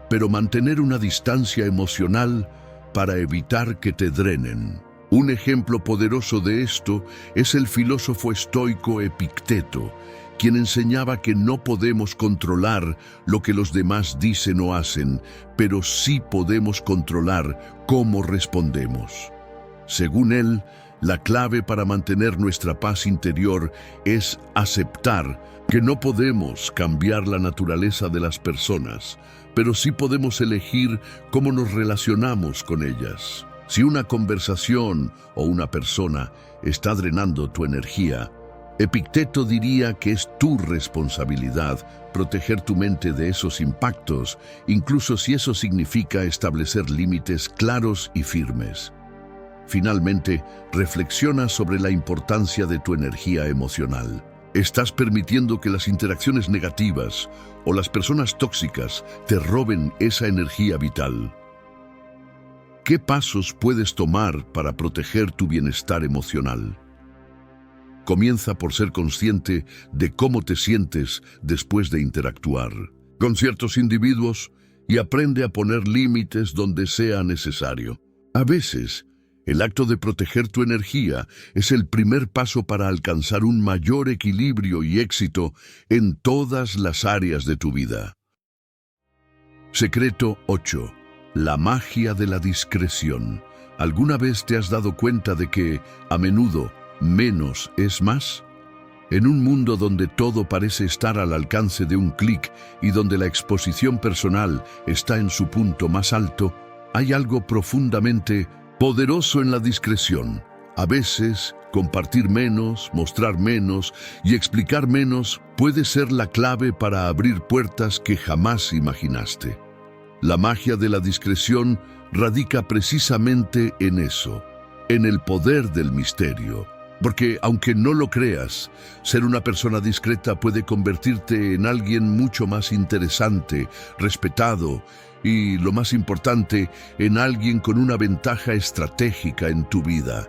pero mantener una distancia emocional para evitar que te drenen. Un ejemplo poderoso de esto es el filósofo estoico Epicteto, quien enseñaba que no podemos controlar lo que los demás dicen o hacen, pero sí podemos controlar cómo respondemos. Según él, la clave para mantener nuestra paz interior es aceptar que no podemos cambiar la naturaleza de las personas, pero sí podemos elegir cómo nos relacionamos con ellas. Si una conversación o una persona está drenando tu energía, Epicteto diría que es tu responsabilidad proteger tu mente de esos impactos, incluso si eso significa establecer límites claros y firmes. Finalmente, reflexiona sobre la importancia de tu energía emocional. ¿Estás permitiendo que las interacciones negativas o las personas tóxicas te roben esa energía vital? ¿Qué pasos puedes tomar para proteger tu bienestar emocional? Comienza por ser consciente de cómo te sientes después de interactuar con ciertos individuos y aprende a poner límites donde sea necesario. A veces, el acto de proteger tu energía es el primer paso para alcanzar un mayor equilibrio y éxito en todas las áreas de tu vida. Secreto 8. La magia de la discreción. ¿Alguna vez te has dado cuenta de que, a menudo, menos es más? En un mundo donde todo parece estar al alcance de un clic y donde la exposición personal está en su punto más alto, hay algo profundamente poderoso en la discreción. A veces, compartir menos, mostrar menos y explicar menos puede ser la clave para abrir puertas que jamás imaginaste. La magia de la discreción radica precisamente en eso, en el poder del misterio. Porque, aunque no lo creas, ser una persona discreta puede convertirte en alguien mucho más interesante, respetado y, lo más importante, en alguien con una ventaja estratégica en tu vida.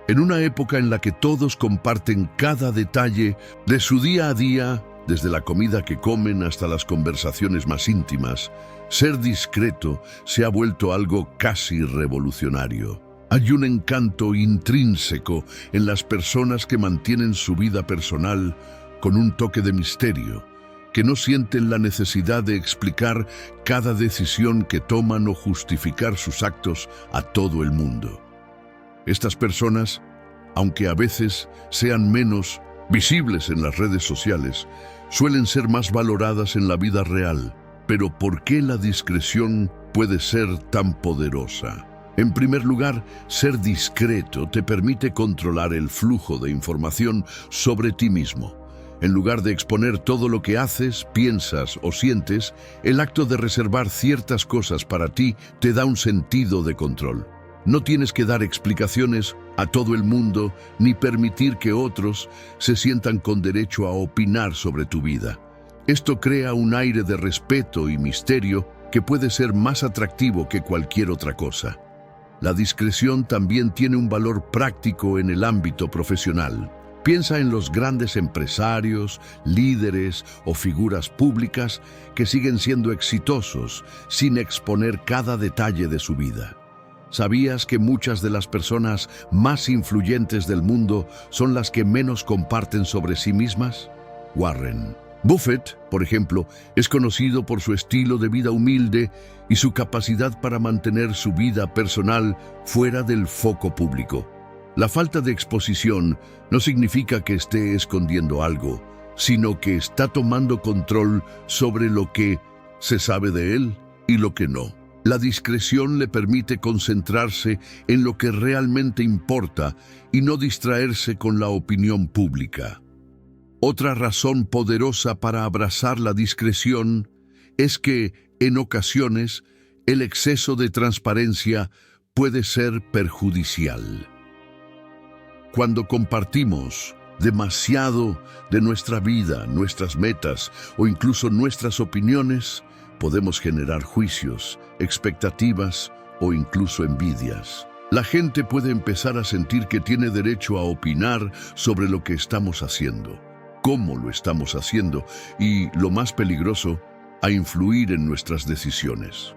En una época en la que todos comparten cada detalle de su día a día, desde la comida que comen hasta las conversaciones más íntimas, ser discreto se ha vuelto algo casi revolucionario. Hay un encanto intrínseco en las personas que mantienen su vida personal con un toque de misterio, que no sienten la necesidad de explicar cada decisión que toman o justificar sus actos a todo el mundo. Estas personas, aunque a veces sean menos visibles en las redes sociales, suelen ser más valoradas en la vida real. Pero ¿por qué la discreción puede ser tan poderosa? En primer lugar, ser discreto te permite controlar el flujo de información sobre ti mismo. En lugar de exponer todo lo que haces, piensas o sientes, el acto de reservar ciertas cosas para ti te da un sentido de control. No tienes que dar explicaciones a todo el mundo ni permitir que otros se sientan con derecho a opinar sobre tu vida. Esto crea un aire de respeto y misterio que puede ser más atractivo que cualquier otra cosa. La discreción también tiene un valor práctico en el ámbito profesional. Piensa en los grandes empresarios, líderes o figuras públicas que siguen siendo exitosos sin exponer cada detalle de su vida. ¿Sabías que muchas de las personas más influyentes del mundo son las que menos comparten sobre sí mismas? Warren Buffett, por ejemplo, es conocido por su estilo de vida humilde y su capacidad para mantener su vida personal fuera del foco público. La falta de exposición no significa que esté escondiendo algo, sino que está tomando control sobre lo que se sabe de él y lo que no. La discreción le permite concentrarse en lo que realmente importa y no distraerse con la opinión pública. Otra razón poderosa para abrazar la discreción es que, en ocasiones, el exceso de transparencia puede ser perjudicial. Cuando compartimos demasiado de nuestra vida, nuestras metas o incluso nuestras opiniones, podemos generar juicios, expectativas o incluso envidias. La gente puede empezar a sentir que tiene derecho a opinar sobre lo que estamos haciendo, cómo lo estamos haciendo y, lo más peligroso, a influir en nuestras decisiones.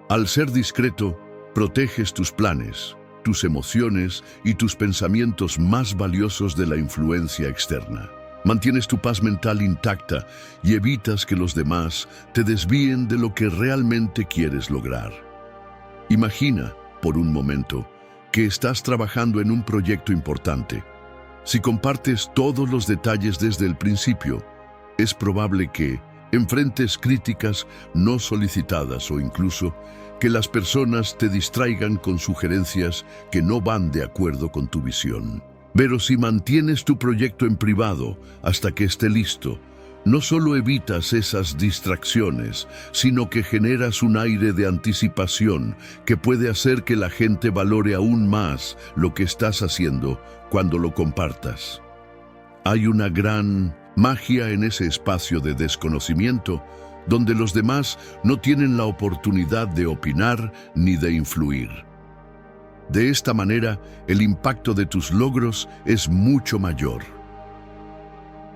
Al ser discreto, proteges tus planes, tus emociones y tus pensamientos más valiosos de la influencia externa. Mantienes tu paz mental intacta y evitas que los demás te desvíen de lo que realmente quieres lograr. Imagina, por un momento, que estás trabajando en un proyecto importante. Si compartes todos los detalles desde el principio, es probable que enfrentes críticas no solicitadas o incluso que las personas te distraigan con sugerencias que no van de acuerdo con tu visión. Pero si mantienes tu proyecto en privado hasta que esté listo, no solo evitas esas distracciones, sino que generas un aire de anticipación que puede hacer que la gente valore aún más lo que estás haciendo cuando lo compartas. Hay una gran magia en ese espacio de desconocimiento, donde los demás no tienen la oportunidad de opinar ni de influir. De esta manera, el impacto de tus logros es mucho mayor.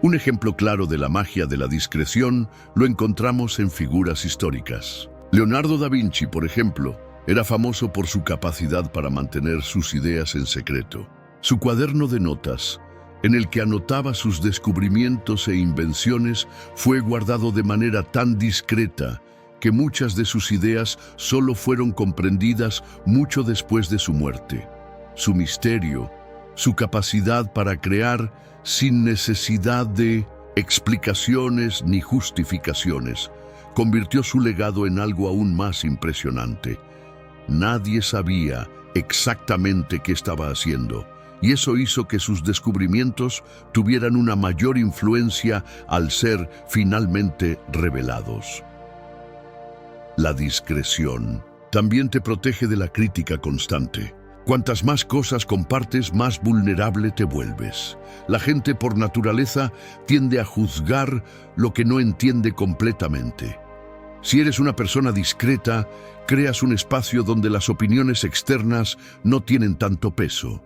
Un ejemplo claro de la magia de la discreción lo encontramos en figuras históricas. Leonardo da Vinci, por ejemplo, era famoso por su capacidad para mantener sus ideas en secreto. Su cuaderno de notas, en el que anotaba sus descubrimientos e invenciones, fue guardado de manera tan discreta que muchas de sus ideas solo fueron comprendidas mucho después de su muerte. Su misterio, su capacidad para crear sin necesidad de explicaciones ni justificaciones, convirtió su legado en algo aún más impresionante. Nadie sabía exactamente qué estaba haciendo, y eso hizo que sus descubrimientos tuvieran una mayor influencia al ser finalmente revelados. La discreción también te protege de la crítica constante. Cuantas más cosas compartes, más vulnerable te vuelves. La gente por naturaleza tiende a juzgar lo que no entiende completamente. Si eres una persona discreta, creas un espacio donde las opiniones externas no tienen tanto peso,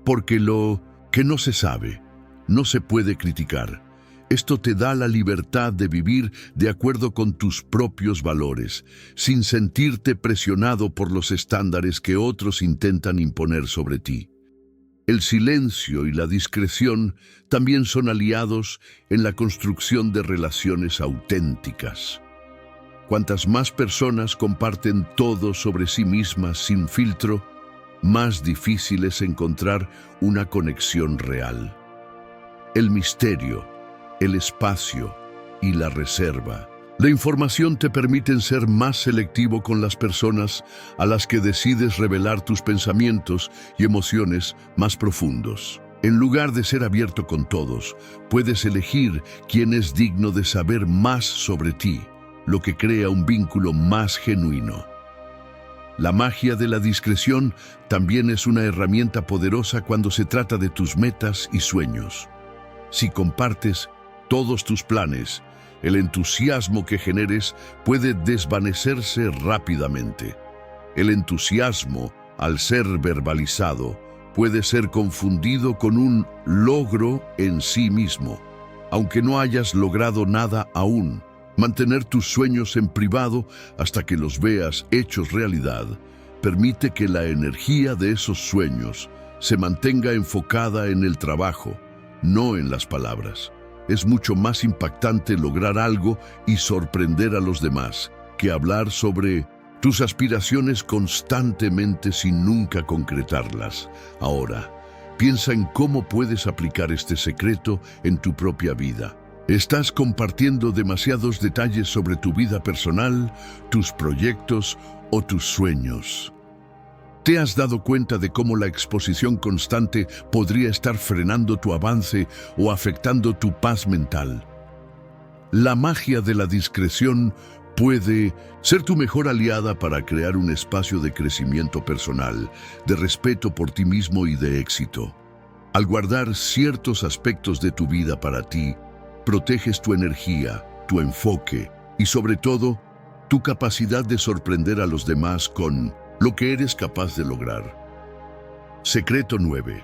porque lo que no se sabe, no se puede criticar. Esto te da la libertad de vivir de acuerdo con tus propios valores, sin sentirte presionado por los estándares que otros intentan imponer sobre ti. El silencio y la discreción también son aliados en la construcción de relaciones auténticas. Cuantas más personas comparten todo sobre sí mismas sin filtro, más difícil es encontrar una conexión real. El misterio, el espacio y la reserva. La información te permiten ser más selectivo con las personas a las que decides revelar tus pensamientos y emociones más profundos. En lugar de ser abierto con todos, puedes elegir quién es digno de saber más sobre ti, lo que crea un vínculo más genuino. La magia de la discreción también es una herramienta poderosa cuando se trata de tus metas y sueños. Si compartes todos tus planes, el entusiasmo que generes puede desvanecerse rápidamente. El entusiasmo, al ser verbalizado, puede ser confundido con un logro en sí mismo. Aunque no hayas logrado nada aún, mantener tus sueños en privado hasta que los veas hechos realidad permite que la energía de esos sueños se mantenga enfocada en el trabajo, no en las palabras. Es mucho más impactante lograr algo y sorprender a los demás que hablar sobre tus aspiraciones constantemente sin nunca concretarlas. Ahora, piensa en cómo puedes aplicar este secreto en tu propia vida. ¿Estás compartiendo demasiados detalles sobre tu vida personal, tus proyectos o tus sueños? ¿Te has dado cuenta de cómo la exposición constante podría estar frenando tu avance o afectando tu paz mental? La magia de la discreción puede ser tu mejor aliada para crear un espacio de crecimiento personal, de respeto por ti mismo y de éxito. Al guardar ciertos aspectos de tu vida para ti, proteges tu energía, tu enfoque y sobre todo, tu capacidad de sorprender a los demás con lo que eres capaz de lograr. Secreto 9.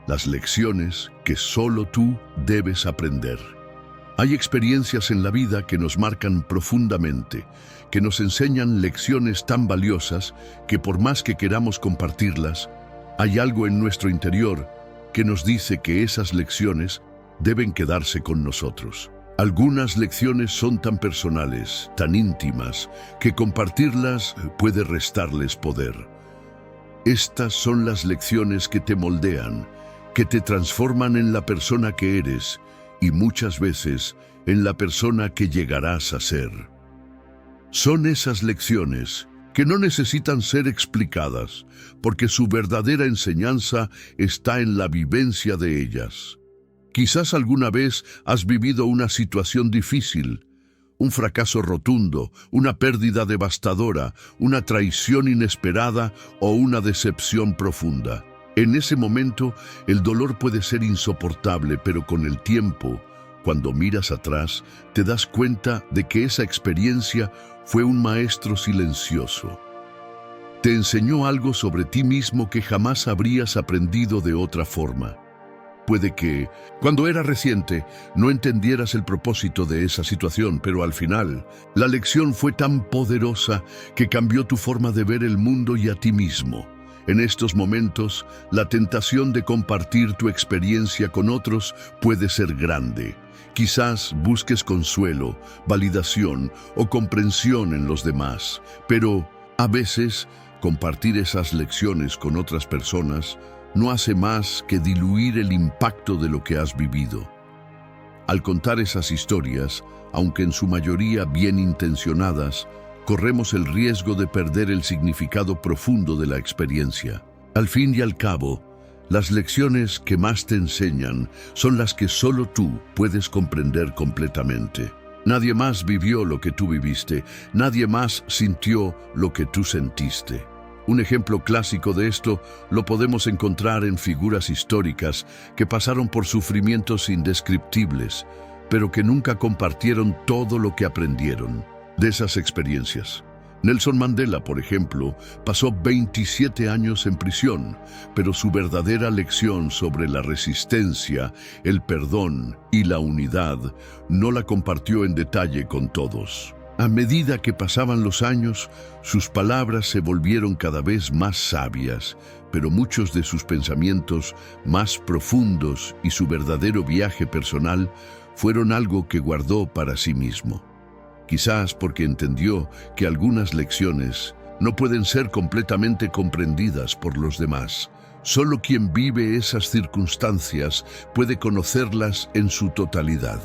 Las lecciones que solo tú debes aprender. Hay experiencias en la vida que nos marcan profundamente, que nos enseñan lecciones tan valiosas que por más que queramos compartirlas, hay algo en nuestro interior que nos dice que esas lecciones deben quedarse con nosotros. Algunas lecciones son tan personales, tan íntimas, que compartirlas puede restarles poder. Estas son las lecciones que te moldean, que te transforman en la persona que eres y muchas veces en la persona que llegarás a ser. Son esas lecciones que no necesitan ser explicadas, porque su verdadera enseñanza está en la vivencia de ellas. Quizás alguna vez has vivido una situación difícil, un fracaso rotundo, una pérdida devastadora, una traición inesperada o una decepción profunda. En ese momento, el dolor puede ser insoportable, pero con el tiempo, cuando miras atrás, te das cuenta de que esa experiencia fue un maestro silencioso. Te enseñó algo sobre ti mismo que jamás habrías aprendido de otra forma. Puede que, cuando era reciente, no entendieras el propósito de esa situación, pero al final, la lección fue tan poderosa que cambió tu forma de ver el mundo y a ti mismo. En estos momentos, la tentación de compartir tu experiencia con otros puede ser grande. Quizás busques consuelo, validación o comprensión en los demás, pero a veces compartir esas lecciones con otras personas no hace más que diluir el impacto de lo que has vivido. Al contar esas historias, aunque en su mayoría bien intencionadas, corremos el riesgo de perder el significado profundo de la experiencia. Al fin y al cabo, las lecciones que más te enseñan son las que solo tú puedes comprender completamente. Nadie más vivió lo que tú viviste, nadie más sintió lo que tú sentiste. Un ejemplo clásico de esto lo podemos encontrar en figuras históricas que pasaron por sufrimientos indescriptibles, pero que nunca compartieron todo lo que aprendieron de esas experiencias. Nelson Mandela, por ejemplo, pasó 27 años en prisión, pero su verdadera lección sobre la resistencia, el perdón y la unidad no la compartió en detalle con todos. A medida que pasaban los años, sus palabras se volvieron cada vez más sabias, pero muchos de sus pensamientos más profundos y su verdadero viaje personal fueron algo que guardó para sí mismo. Quizás porque entendió que algunas lecciones no pueden ser completamente comprendidas por los demás. Solo quien vive esas circunstancias puede conocerlas en su totalidad.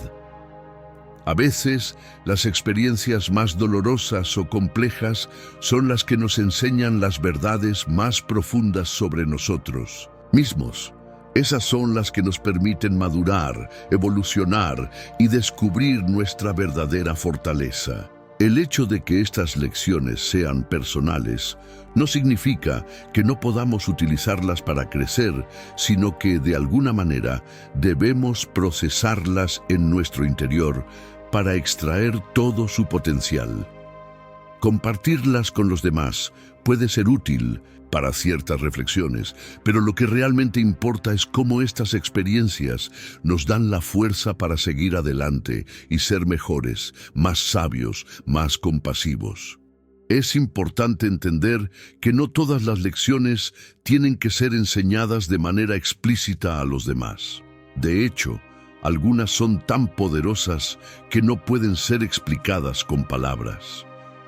A veces, las experiencias más dolorosas o complejas son las que nos enseñan las verdades más profundas sobre nosotros mismos. Esas son las que nos permiten madurar, evolucionar y descubrir nuestra verdadera fortaleza. El hecho de que estas lecciones sean personales no significa que no podamos utilizarlas para crecer, sino que de alguna manera debemos procesarlas en nuestro interior para extraer todo su potencial. Compartirlas con los demás puede ser útil para ciertas reflexiones, pero lo que realmente importa es cómo estas experiencias nos dan la fuerza para seguir adelante y ser mejores, más sabios, más compasivos. Es importante entender que no todas las lecciones tienen que ser enseñadas de manera explícita a los demás. De hecho, algunas son tan poderosas que no pueden ser explicadas con palabras.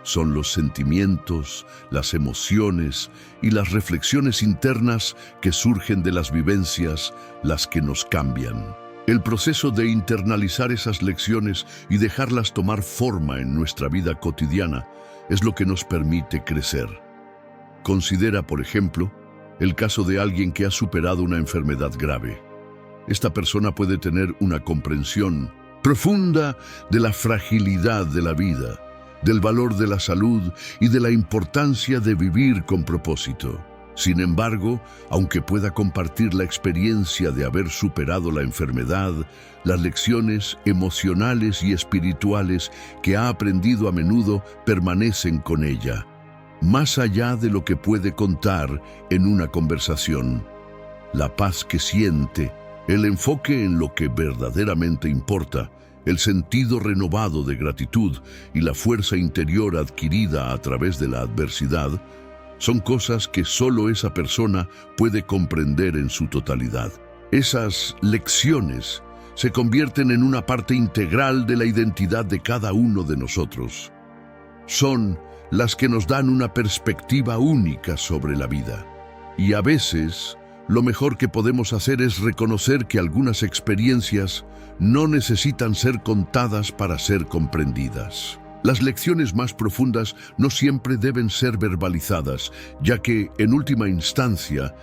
Son los sentimientos, las emociones y las reflexiones internas que surgen de las vivencias las que nos cambian. El proceso de internalizar esas lecciones y dejarlas tomar forma en nuestra vida cotidiana es lo que nos permite crecer. Considera, por ejemplo, el caso de alguien que ha superado una enfermedad grave. Esta persona puede tener una comprensión profunda de la fragilidad de la vida, del valor de la salud y de la importancia de vivir con propósito. Sin embargo, aunque pueda compartir la experiencia de haber superado la enfermedad, las lecciones emocionales y espirituales que ha aprendido a menudo permanecen con ella, más allá de lo que puede contar en una conversación. La paz que siente, el enfoque en lo que verdaderamente importa, el sentido renovado de gratitud y la fuerza interior adquirida a través de la adversidad son cosas que solo esa persona puede comprender en su totalidad. Esas lecciones se convierten en una parte integral de la identidad de cada uno de nosotros. Son las que nos dan una perspectiva única sobre la vida. Y a veces, lo mejor que podemos hacer es reconocer que algunas experiencias no necesitan ser contadas para ser comprendidas. Las lecciones más profundas no siempre deben ser verbalizadas, ya que, en última instancia,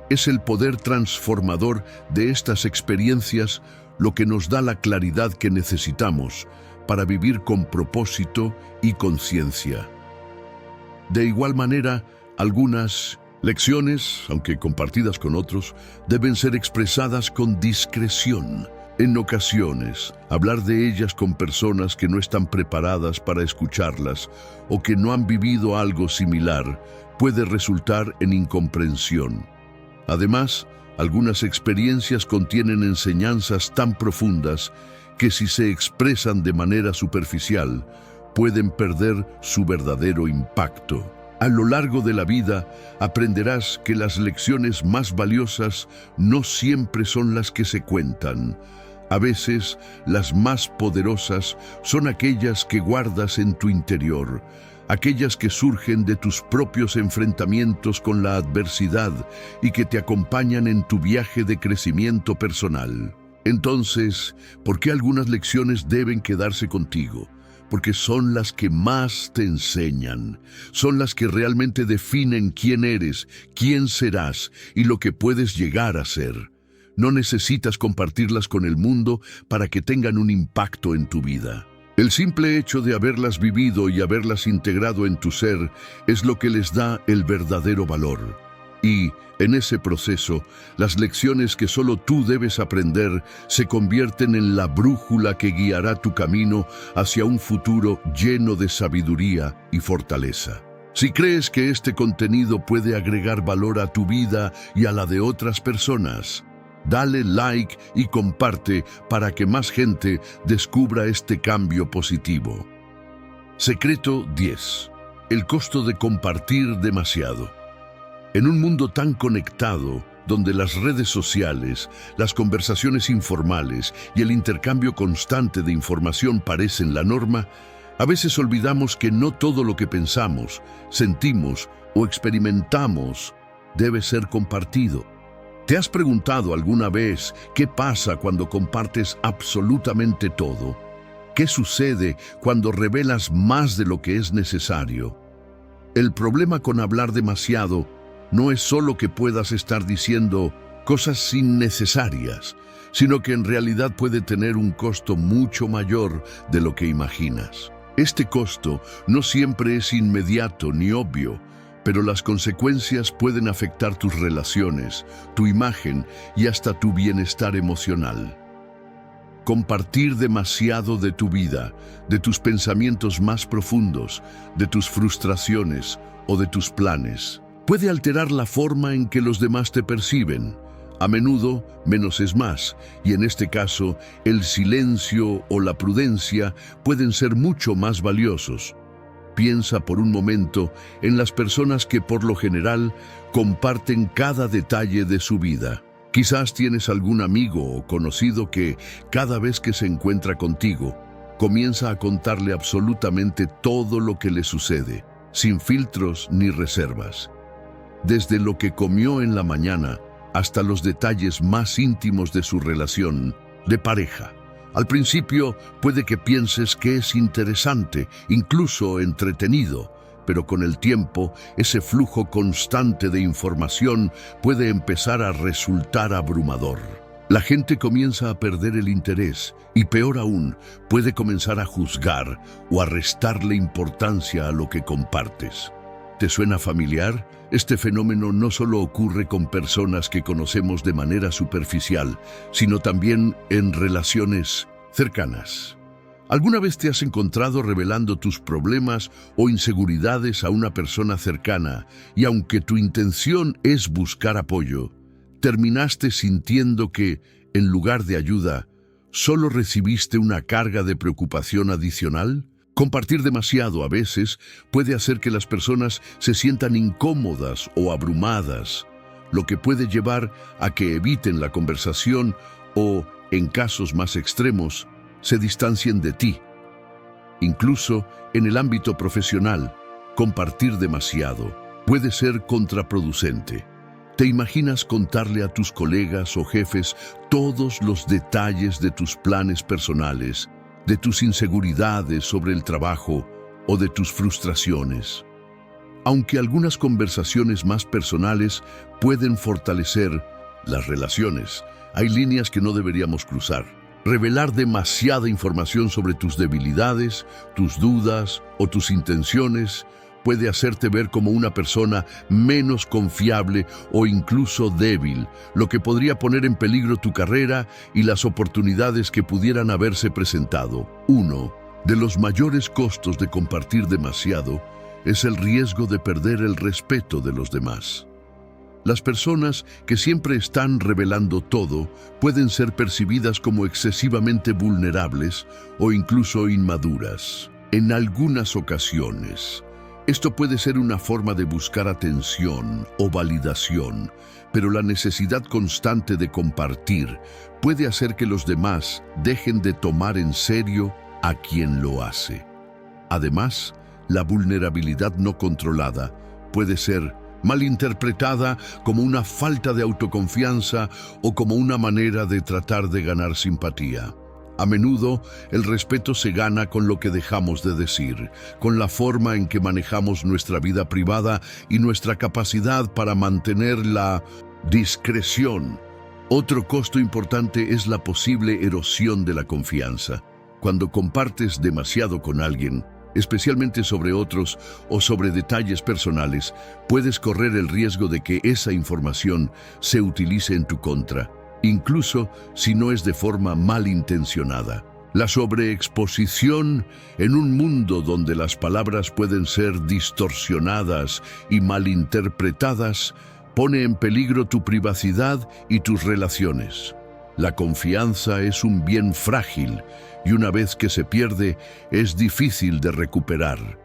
es el poder transformador de estas experiencias lo que nos da la claridad que necesitamos para vivir con propósito y conciencia. De igual manera, algunas lecciones, aunque compartidas con otros, deben ser expresadas con discreción. En ocasiones, hablar de ellas con personas que no están preparadas para escucharlas o que no han vivido algo similar puede resultar en incomprensión. Además, algunas experiencias contienen enseñanzas tan profundas que si se expresan de manera superficial, pueden perder su verdadero impacto. A lo largo de la vida, aprenderás que las lecciones más valiosas no siempre son las que se cuentan. A veces, las más poderosas son aquellas que guardas en tu interior, aquellas que surgen de tus propios enfrentamientos con la adversidad y que te acompañan en tu viaje de crecimiento personal. Entonces, ¿por qué algunas lecciones deben quedarse contigo? Porque son las que más te enseñan, son las que realmente definen quién eres, quién serás y lo que puedes llegar a ser. No necesitas compartirlas con el mundo para que tengan un impacto en tu vida. El simple hecho de haberlas vivido y haberlas integrado en tu ser es lo que les da el verdadero valor. Y, en ese proceso, las lecciones que solo tú debes aprender se convierten en la brújula que guiará tu camino hacia un futuro lleno de sabiduría y fortaleza. Si crees que este contenido puede agregar valor a tu vida y a la de otras personas, dale like y comparte para que más gente descubra este cambio positivo. Secreto 10. El costo de compartir demasiado. En un mundo tan conectado, donde las redes sociales, las conversaciones informales y el intercambio constante de información parecen la norma, a veces olvidamos que no todo lo que pensamos, sentimos o experimentamos debe ser compartido. ¿Te has preguntado alguna vez qué pasa cuando compartes absolutamente todo? ¿Qué sucede cuando revelas más de lo que es necesario? El problema con hablar demasiado no es solo que puedas estar diciendo cosas innecesarias, sino que en realidad puede tener un costo mucho mayor de lo que imaginas. Este costo no siempre es inmediato ni obvio, pero las consecuencias pueden afectar tus relaciones, tu imagen y hasta tu bienestar emocional. Compartir demasiado de tu vida, de tus pensamientos más profundos, de tus frustraciones o de tus planes, puede alterar la forma en que los demás te perciben. A menudo, menos es más, y en este caso, el silencio o la prudencia pueden ser mucho más valiosos. Piensa por un momento en las personas que por lo general comparten cada detalle de su vida. Quizás tienes algún amigo o conocido que, cada vez que se encuentra contigo, comienza a contarle absolutamente todo lo que le sucede, sin filtros ni reservas. Desde lo que comió en la mañana hasta los detalles más íntimos de su relación de pareja. Al principio puede que pienses que es interesante, incluso entretenido, pero con el tiempo, ese flujo constante de información puede empezar a resultar abrumador. La gente comienza a perder el interés y, peor aún, puede comenzar a juzgar o a restarle importancia a lo que compartes. ¿Te suena familiar? Este fenómeno no solo ocurre con personas que conocemos de manera superficial, sino también en relaciones cercanas. ¿Alguna vez te has encontrado revelando tus problemas o inseguridades a una persona cercana y aunque tu intención es buscar apoyo, terminaste sintiendo que, en lugar de ayuda, solo recibiste una carga de preocupación adicional? Compartir demasiado a veces puede hacer que las personas se sientan incómodas o abrumadas, lo que puede llevar a que eviten la conversación o, en casos más extremos, se distancien de ti. Incluso en el ámbito profesional, compartir demasiado puede ser contraproducente. ¿Te imaginas contarle a tus colegas o jefes todos los detalles de tus planes personales, de tus inseguridades sobre el trabajo o de tus frustraciones? Aunque algunas conversaciones más personales pueden fortalecer las relaciones, hay líneas que no deberíamos cruzar. Revelar demasiada información sobre tus debilidades, tus dudas o tus intenciones puede hacerte ver como una persona menos confiable o incluso débil, lo que podría poner en peligro tu carrera y las oportunidades que pudieran haberse presentado. Uno de los mayores costos de compartir demasiado es el riesgo de perder el respeto de los demás. Las personas que siempre están revelando todo pueden ser percibidas como excesivamente vulnerables o incluso inmaduras. En algunas ocasiones, esto puede ser una forma de buscar atención o validación, pero la necesidad constante de compartir puede hacer que los demás dejen de tomar en serio a quien lo hace. Además, la vulnerabilidad no controlada puede ser malinterpretada como una falta de autoconfianza o como una manera de tratar de ganar simpatía. A menudo, el respeto se gana con lo que dejamos de decir, con la forma en que manejamos nuestra vida privada y nuestra capacidad para mantener la discreción. Otro costo importante es la posible erosión de la confianza. Cuando compartes demasiado con alguien, especialmente sobre otros o sobre detalles personales, puedes correr el riesgo de que esa información se utilice en tu contra, incluso si no es de forma malintencionada. La sobreexposición en un mundo donde las palabras pueden ser distorsionadas y malinterpretadas pone en peligro tu privacidad y tus relaciones. La confianza es un bien frágil y una vez que se pierde, es difícil de recuperar.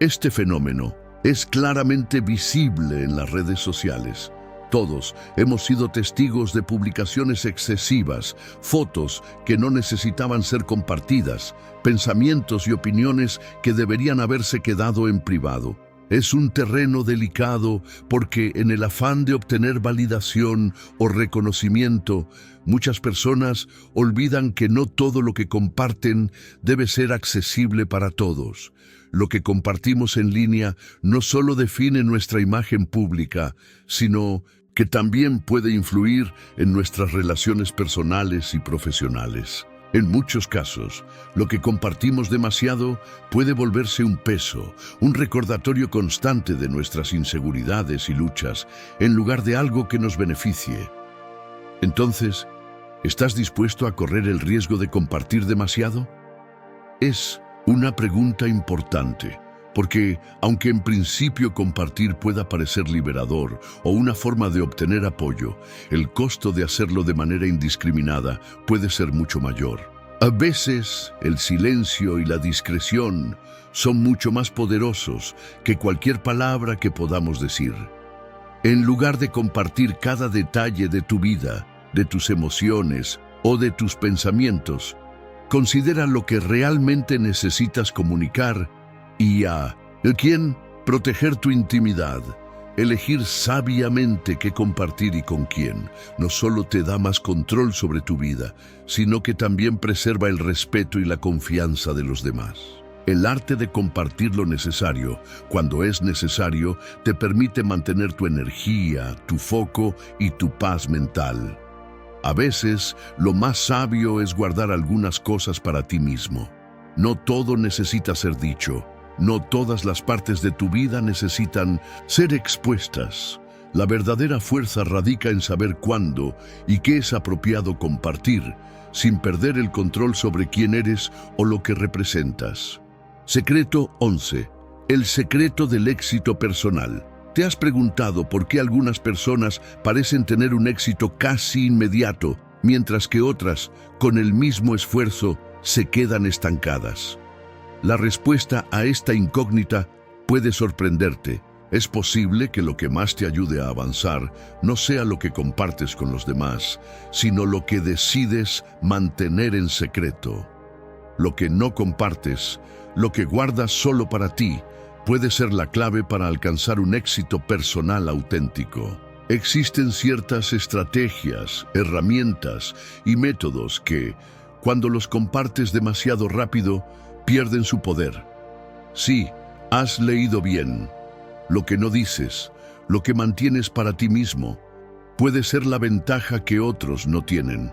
Este fenómeno es claramente visible en las redes sociales. Todos hemos sido testigos de publicaciones excesivas, fotos que no necesitaban ser compartidas, pensamientos y opiniones que deberían haberse quedado en privado. Es un terreno delicado porque en el afán de obtener validación o reconocimiento, muchas personas olvidan que no todo lo que comparten debe ser accesible para todos. Lo que compartimos en línea no solo define nuestra imagen pública, sino que también puede influir en nuestras relaciones personales y profesionales. En muchos casos, lo que compartimos demasiado puede volverse un peso, un recordatorio constante de nuestras inseguridades y luchas, en lugar de algo que nos beneficie. Entonces, ¿Estás dispuesto a correr el riesgo de compartir demasiado? Es una pregunta importante, porque aunque en principio compartir pueda parecer liberador o una forma de obtener apoyo, el costo de hacerlo de manera indiscriminada puede ser mucho mayor. A veces, el silencio y la discreción son mucho más poderosos que cualquier palabra que podamos decir. En lugar de compartir cada detalle de tu vida, de tus emociones o de tus pensamientos, considera lo que realmente necesitas comunicar y ¿quién? Proteger tu intimidad. Elegir sabiamente qué compartir y con quién no solo te da más control sobre tu vida, sino que también preserva el respeto y la confianza de los demás. El arte de compartir lo necesario, cuando es necesario, te permite mantener tu energía, tu foco y tu paz mental. A veces, lo más sabio es guardar algunas cosas para ti mismo. No todo necesita ser dicho. No todas las partes de tu vida necesitan ser expuestas. La verdadera fuerza radica en saber cuándo y qué es apropiado compartir, sin perder el control sobre quién eres o lo que representas. Secreto 11. El secreto del éxito personal. ¿Te has preguntado por qué algunas personas parecen tener un éxito casi inmediato, mientras que otras, con el mismo esfuerzo, se quedan estancadas? La respuesta a esta incógnita puede sorprenderte. Es posible que lo que más te ayude a avanzar no sea lo que compartes con los demás, sino lo que decides mantener en secreto. Lo que no compartes, lo que guardas solo para ti, puede ser la clave para alcanzar un éxito personal auténtico. Existen ciertas estrategias, herramientas y métodos que, cuando los compartes demasiado rápido, pierden su poder. Sí, has leído bien. Lo que no dices, lo que mantienes para ti mismo, puede ser la ventaja que otros no tienen.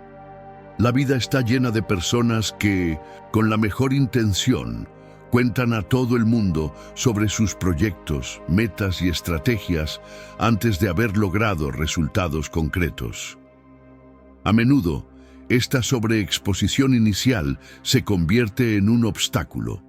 La vida está llena de personas que, con la mejor intención, cuentan a todo el mundo sobre sus proyectos, metas y estrategias antes de haber logrado resultados concretos. A menudo, esta sobreexposición inicial se convierte en un obstáculo.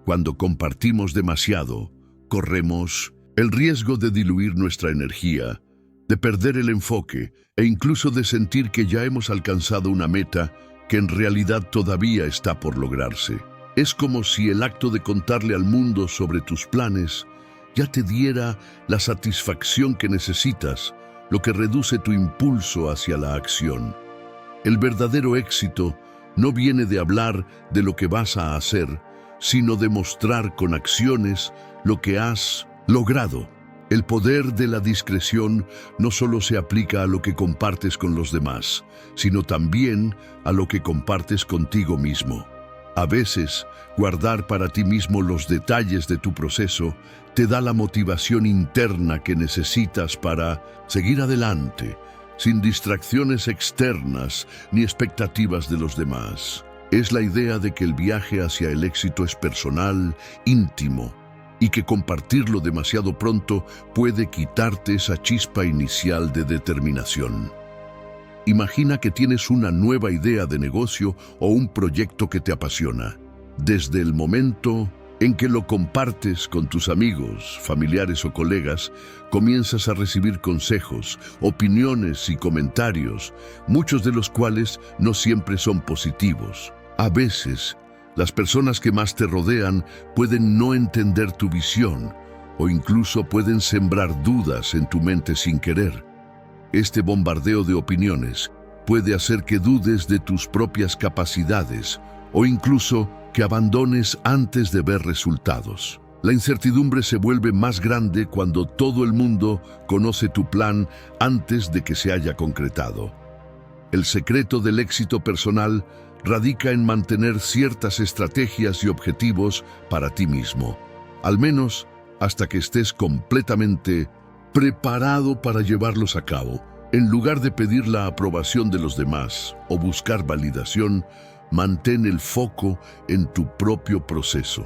Cuando compartimos demasiado, corremos el riesgo de diluir nuestra energía, de perder el enfoque e incluso de sentir que ya hemos alcanzado una meta que en realidad todavía está por lograrse. Es como si el acto de contarle al mundo sobre tus planes ya te diera la satisfacción que necesitas, lo que reduce tu impulso hacia la acción. El verdadero éxito no viene de hablar de lo que vas a hacer, sino de mostrar con acciones lo que has logrado. El poder de la discreción no solo se aplica a lo que compartes con los demás, sino también a lo que compartes contigo mismo. A veces, guardar para ti mismo los detalles de tu proceso te da la motivación interna que necesitas para seguir adelante, sin distracciones externas ni expectativas de los demás. Es la idea de que el viaje hacia el éxito es personal, íntimo, y que compartirlo demasiado pronto puede quitarte esa chispa inicial de determinación. Imagina que tienes una nueva idea de negocio o un proyecto que te apasiona. Desde el momento en que lo compartes con tus amigos, familiares o colegas, comienzas a recibir consejos, opiniones y comentarios, muchos de los cuales no siempre son positivos. A veces, las personas que más te rodean pueden no entender tu visión o incluso pueden sembrar dudas en tu mente sin querer. Este bombardeo de opiniones puede hacer que dudes de tus propias capacidades o incluso que abandones antes de ver resultados. La incertidumbre se vuelve más grande cuando todo el mundo conoce tu plan antes de que se haya concretado. El secreto del éxito personal radica en mantener ciertas estrategias y objetivos para ti mismo, al menos hasta que estés completamente preparado para llevarlos a cabo. En lugar de pedir la aprobación de los demás o buscar validación, mantén el foco en tu propio proceso.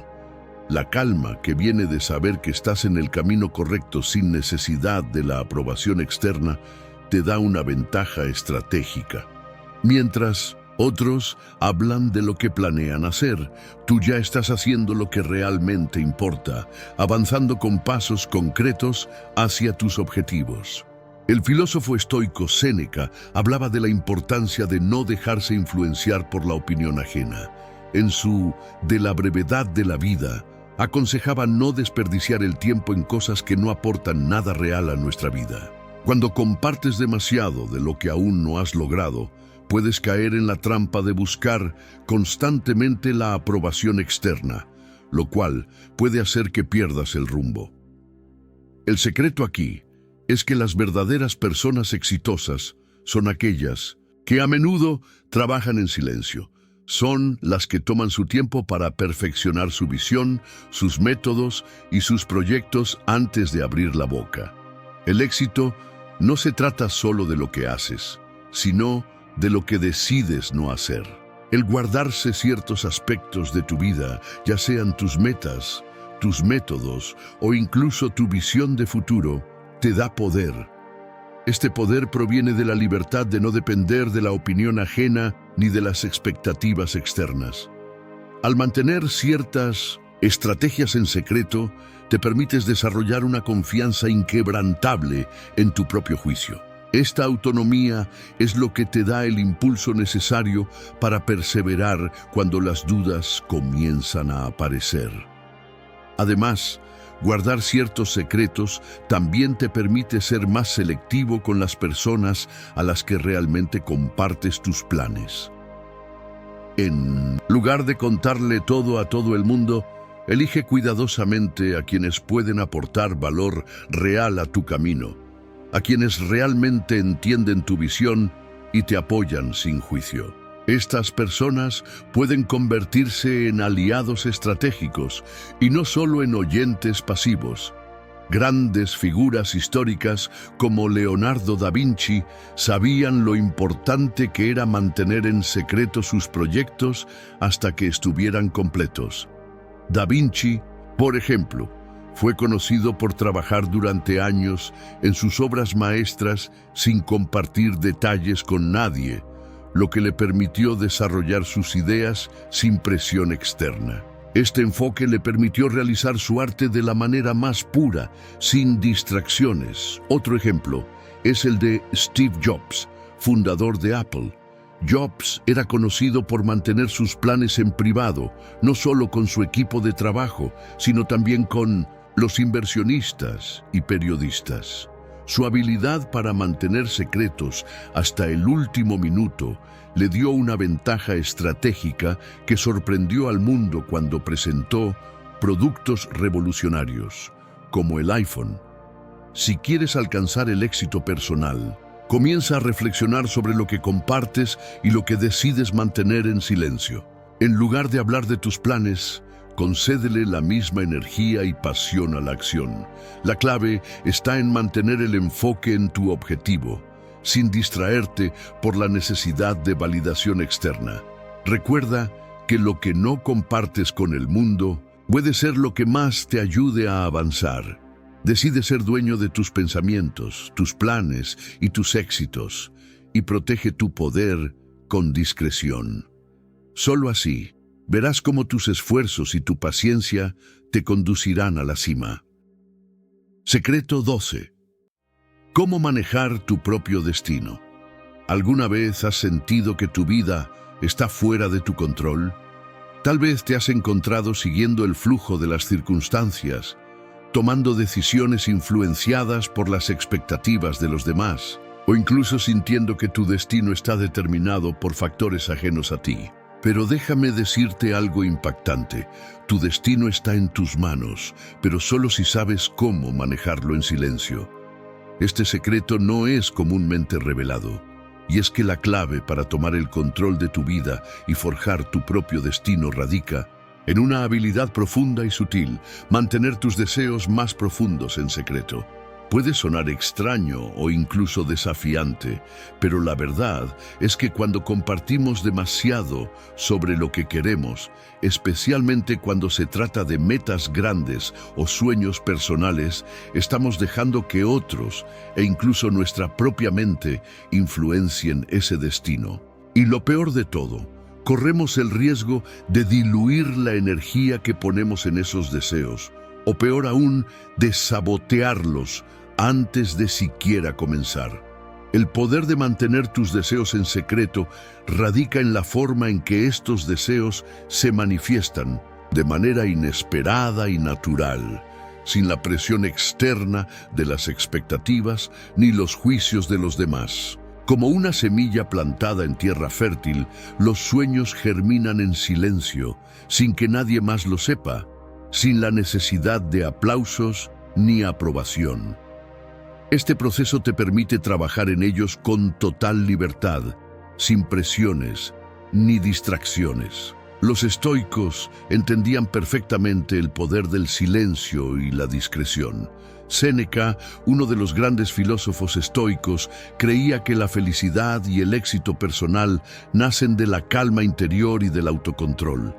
La calma que viene de saber que estás en el camino correcto sin necesidad de la aprobación externa te da una ventaja estratégica. Mientras otros hablan de lo que planean hacer, tú ya estás haciendo lo que realmente importa, avanzando con pasos concretos hacia tus objetivos. El filósofo estoico Séneca hablaba de la importancia de no dejarse influenciar por la opinión ajena. En su De la brevedad de la vida, aconsejaba no desperdiciar el tiempo en cosas que no aportan nada real a nuestra vida. Cuando compartes demasiado de lo que aún no has logrado, puedes caer en la trampa de buscar constantemente la aprobación externa, lo cual puede hacer que pierdas el rumbo. El secreto aquí es que las verdaderas personas exitosas son aquellas que a menudo trabajan en silencio. Son las que toman su tiempo para perfeccionar su visión, sus métodos y sus proyectos antes de abrir la boca. El éxito no se trata solo de lo que haces, sino de lo que decides no hacer. El guardarse ciertos aspectos de tu vida, ya sean tus metas, tus métodos o incluso tu visión de futuro, te da poder. Este poder proviene de la libertad de no depender de la opinión ajena ni de las expectativas externas. Al mantener ciertas estrategias en secreto, te permites desarrollar una confianza inquebrantable en tu propio juicio. Esta autonomía es lo que te da el impulso necesario para perseverar cuando las dudas comienzan a aparecer. Además, guardar ciertos secretos también te permite ser más selectivo con las personas a las que realmente compartes tus planes. En lugar de contarle todo a todo el mundo, elige cuidadosamente a quienes pueden aportar valor real a tu camino, a quienes realmente entienden tu visión y te apoyan sin juicio. Estas personas pueden convertirse en aliados estratégicos y no solo en oyentes pasivos. Grandes figuras históricas como Leonardo da Vinci sabían lo importante que era mantener en secreto sus proyectos hasta que estuvieran completos. Da Vinci, por ejemplo, fue conocido por trabajar durante años en sus obras maestras sin compartir detalles con nadie, lo que le permitió desarrollar sus ideas sin presión externa. Este enfoque le permitió realizar su arte de la manera más pura, sin distracciones. Otro ejemplo es el de Steve Jobs, fundador de Apple. Jobs era conocido por mantener sus planes en privado, no solo con su equipo de trabajo, sino también con los inversionistas y periodistas. Su habilidad para mantener secretos hasta el último minuto le dio una ventaja estratégica que sorprendió al mundo cuando presentó productos revolucionarios, como el iPhone. Si quieres alcanzar el éxito personal, comienza a reflexionar sobre lo que compartes y lo que decides mantener en silencio. En lugar de hablar de tus planes, concédele la misma energía y pasión a la acción. La clave está en mantener el enfoque en tu objetivo, sin distraerte por la necesidad de validación externa. Recuerda que lo que no compartes con el mundo puede ser lo que más te ayude a avanzar. Decide ser dueño de tus pensamientos, tus planes y tus éxitos, y protege tu poder con discreción. Solo así, verás cómo tus esfuerzos y tu paciencia te conducirán a la cima. Secreto 12. ¿Cómo manejar tu propio destino? ¿Alguna vez has sentido que tu vida está fuera de tu control? Tal vez te has encontrado siguiendo el flujo de las circunstancias, tomando decisiones influenciadas por las expectativas de los demás, o incluso sintiendo que tu destino está determinado por factores ajenos a ti. Pero déjame decirte algo impactante. Tu destino está en tus manos, pero solo si sabes cómo manejarlo en silencio. Este secreto no es comúnmente revelado, y es que la clave para tomar el control de tu vida y forjar tu propio destino radica en una habilidad profunda y sutil, mantener tus deseos más profundos en secreto. Puede sonar extraño o incluso desafiante, pero la verdad es que cuando compartimos demasiado sobre lo que queremos, especialmente cuando se trata de metas grandes o sueños personales, estamos dejando que otros, e incluso nuestra propia mente, influencien ese destino. Y lo peor de todo, corremos el riesgo de diluir la energía que ponemos en esos deseos, o peor aún, de sabotearlos antes de siquiera comenzar. El poder de mantener tus deseos en secreto radica en la forma en que estos deseos se manifiestan de manera inesperada y natural, sin la presión externa de las expectativas ni los juicios de los demás. Como una semilla plantada en tierra fértil, los sueños germinan en silencio, sin que nadie más lo sepa, sin la necesidad de aplausos ni aprobación. Este proceso te permite trabajar en ellos con total libertad, sin presiones ni distracciones. Los estoicos entendían perfectamente el poder del silencio y la discreción. Séneca, uno de los grandes filósofos estoicos, creía que la felicidad y el éxito personal nacen de la calma interior y del autocontrol.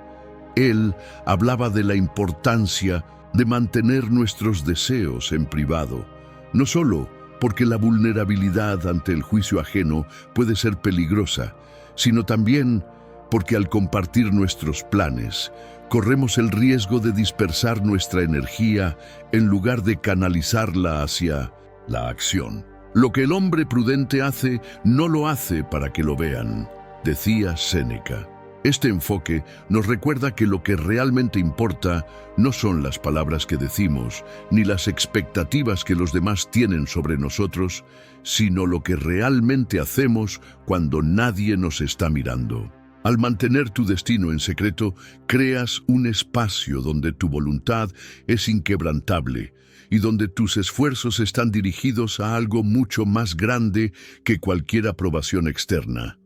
Él hablaba de la importancia de mantener nuestros deseos en privado, no solo porque la vulnerabilidad ante el juicio ajeno puede ser peligrosa, sino también porque al compartir nuestros planes, corremos el riesgo de dispersar nuestra energía en lugar de canalizarla hacia la acción. Lo que el hombre prudente hace, no lo hace para que lo vean, decía Séneca. Este enfoque nos recuerda que lo que realmente importa no son las palabras que decimos, ni las expectativas que los demás tienen sobre nosotros, sino lo que realmente hacemos cuando nadie nos está mirando. Al mantener tu destino en secreto, creas un espacio donde tu voluntad es inquebrantable y donde tus esfuerzos están dirigidos a algo mucho más grande que cualquier aprobación externa.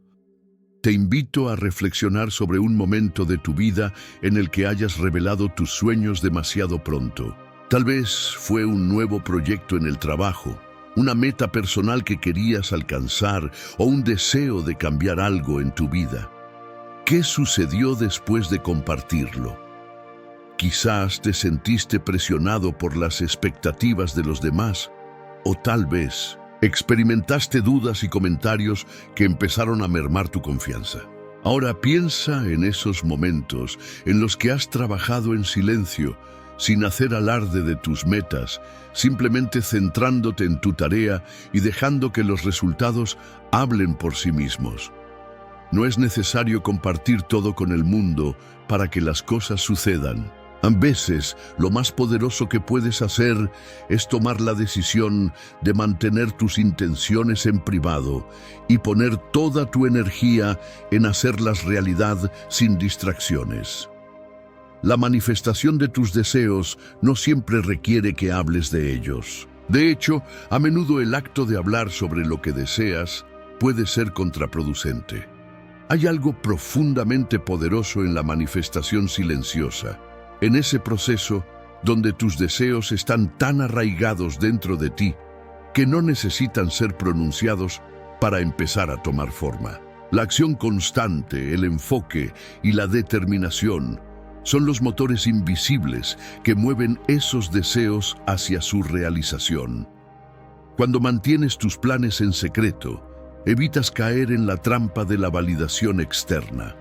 Te invito a reflexionar sobre un momento de tu vida en el que hayas revelado tus sueños demasiado pronto. Tal vez fue un nuevo proyecto en el trabajo, una meta personal que querías alcanzar o un deseo de cambiar algo en tu vida. ¿Qué sucedió después de compartirlo? Quizás te sentiste presionado por las expectativas de los demás, o tal vez experimentaste dudas y comentarios que empezaron a mermar tu confianza. Ahora piensa en esos momentos en los que has trabajado en silencio, sin hacer alarde de tus metas, simplemente centrándote en tu tarea y dejando que los resultados hablen por sí mismos. No es necesario compartir todo con el mundo para que las cosas sucedan. A veces, lo más poderoso que puedes hacer es tomar la decisión de mantener tus intenciones en privado y poner toda tu energía en hacerlas realidad sin distracciones. La manifestación de tus deseos no siempre requiere que hables de ellos. De hecho, a menudo el acto de hablar sobre lo que deseas puede ser contraproducente. Hay algo profundamente poderoso en la manifestación silenciosa, en ese proceso donde tus deseos están tan arraigados dentro de ti que no necesitan ser pronunciados para empezar a tomar forma. La acción constante, el enfoque y la determinación son los motores invisibles que mueven esos deseos hacia su realización. Cuando mantienes tus planes en secreto, evitas caer en la trampa de la validación externa.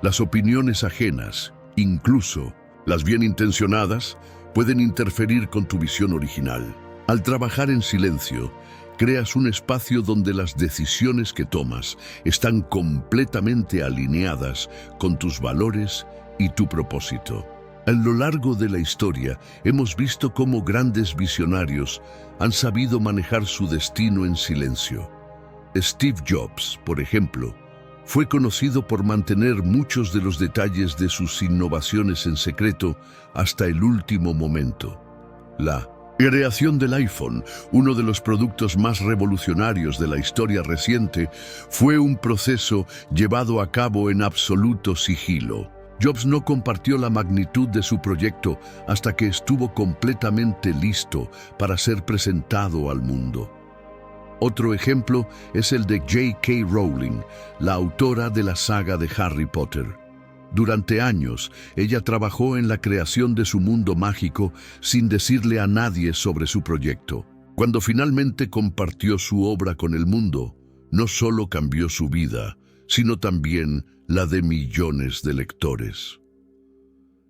Las opiniones ajenas, incluso las bien intencionadas, pueden interferir con tu visión original. Al trabajar en silencio, creas un espacio donde las decisiones que tomas están completamente alineadas con tus valores y tu propósito. A lo largo de la historia, hemos visto cómo grandes visionarios han sabido manejar su destino en silencio. Steve Jobs, por ejemplo, fue conocido por mantener muchos de los detalles de sus innovaciones en secreto hasta el último momento. La creación del iPhone, uno de los productos más revolucionarios de la historia reciente, fue un proceso llevado a cabo en absoluto sigilo. Jobs no compartió la magnitud de su proyecto hasta que estuvo completamente listo para ser presentado al mundo. Otro ejemplo es el de J.K. Rowling, la autora de la saga de Harry Potter. Durante años, ella trabajó en la creación de su mundo mágico sin decirle a nadie sobre su proyecto. Cuando finalmente compartió su obra con el mundo, no solo cambió su vida, sino también la de millones de lectores.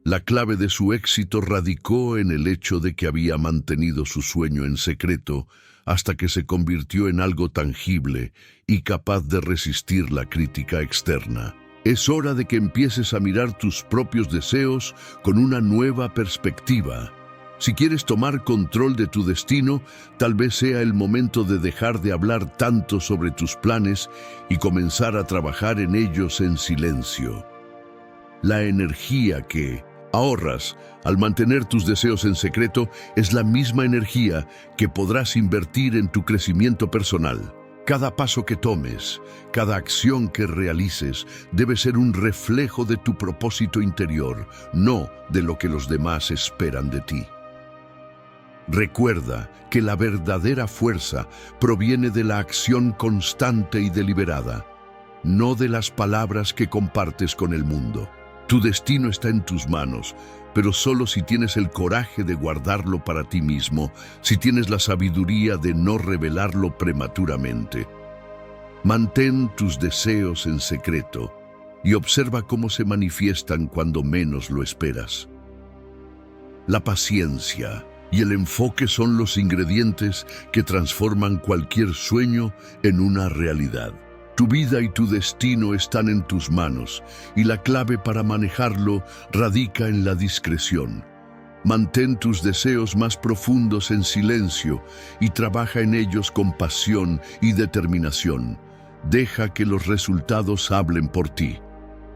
La clave de su éxito radicó en el hecho de que había mantenido su sueño en secreto hasta que se convirtió en algo tangible y capaz de resistir la crítica externa. Es hora de que empieces a mirar tus propios deseos con una nueva perspectiva. Si quieres tomar control de tu destino, tal vez sea el momento de dejar de hablar tanto sobre tus planes y comenzar a trabajar en ellos en silencio. La energía que ahorras al mantener tus deseos en secreto es la misma energía que podrás invertir en tu crecimiento personal. Cada paso que tomes, cada acción que realices, debe ser un reflejo de tu propósito interior, no de lo que los demás esperan de ti. Recuerda que la verdadera fuerza proviene de la acción constante y deliberada, no de las palabras que compartes con el mundo. Tu destino está en tus manos, pero solo si tienes el coraje de guardarlo para ti mismo, si tienes la sabiduría de no revelarlo prematuramente. Mantén tus deseos en secreto y observa cómo se manifiestan cuando menos lo esperas. La paciencia y el enfoque son los ingredientes que transforman cualquier sueño en una realidad. Tu vida y tu destino están en tus manos, y la clave para manejarlo radica en la discreción. Mantén tus deseos más profundos en silencio y trabaja en ellos con pasión y determinación. Deja que los resultados hablen por ti.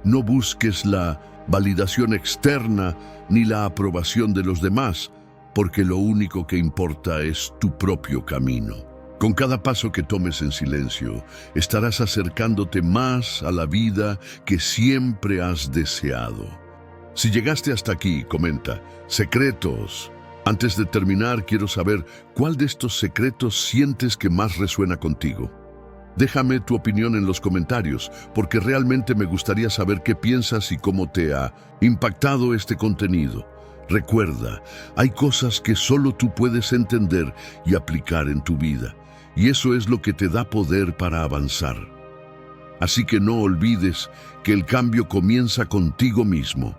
No busques la validación externa ni la aprobación de los demás, porque lo único que importa es tu propio camino. Con cada paso que tomes en silencio, estarás acercándote más a la vida que siempre has deseado. Si llegaste hasta aquí, comenta, secretos. Antes de terminar, quiero saber cuál de estos secretos sientes que más resuena contigo. Déjame tu opinión en los comentarios, porque realmente me gustaría saber qué piensas y cómo te ha impactado este contenido. Recuerda, hay cosas que solo tú puedes entender y aplicar en tu vida. Y eso es lo que te da poder para avanzar. Así que no olvides que el cambio comienza contigo mismo.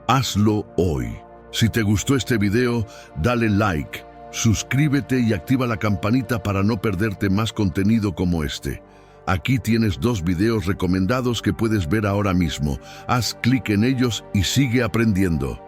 Hazlo hoy. Si te gustó este video, dale like, suscríbete y activa la campanita para no perderte más contenido como este. Aquí tienes 2 videos recomendados que puedes ver ahora mismo. Haz clic en ellos y sigue aprendiendo.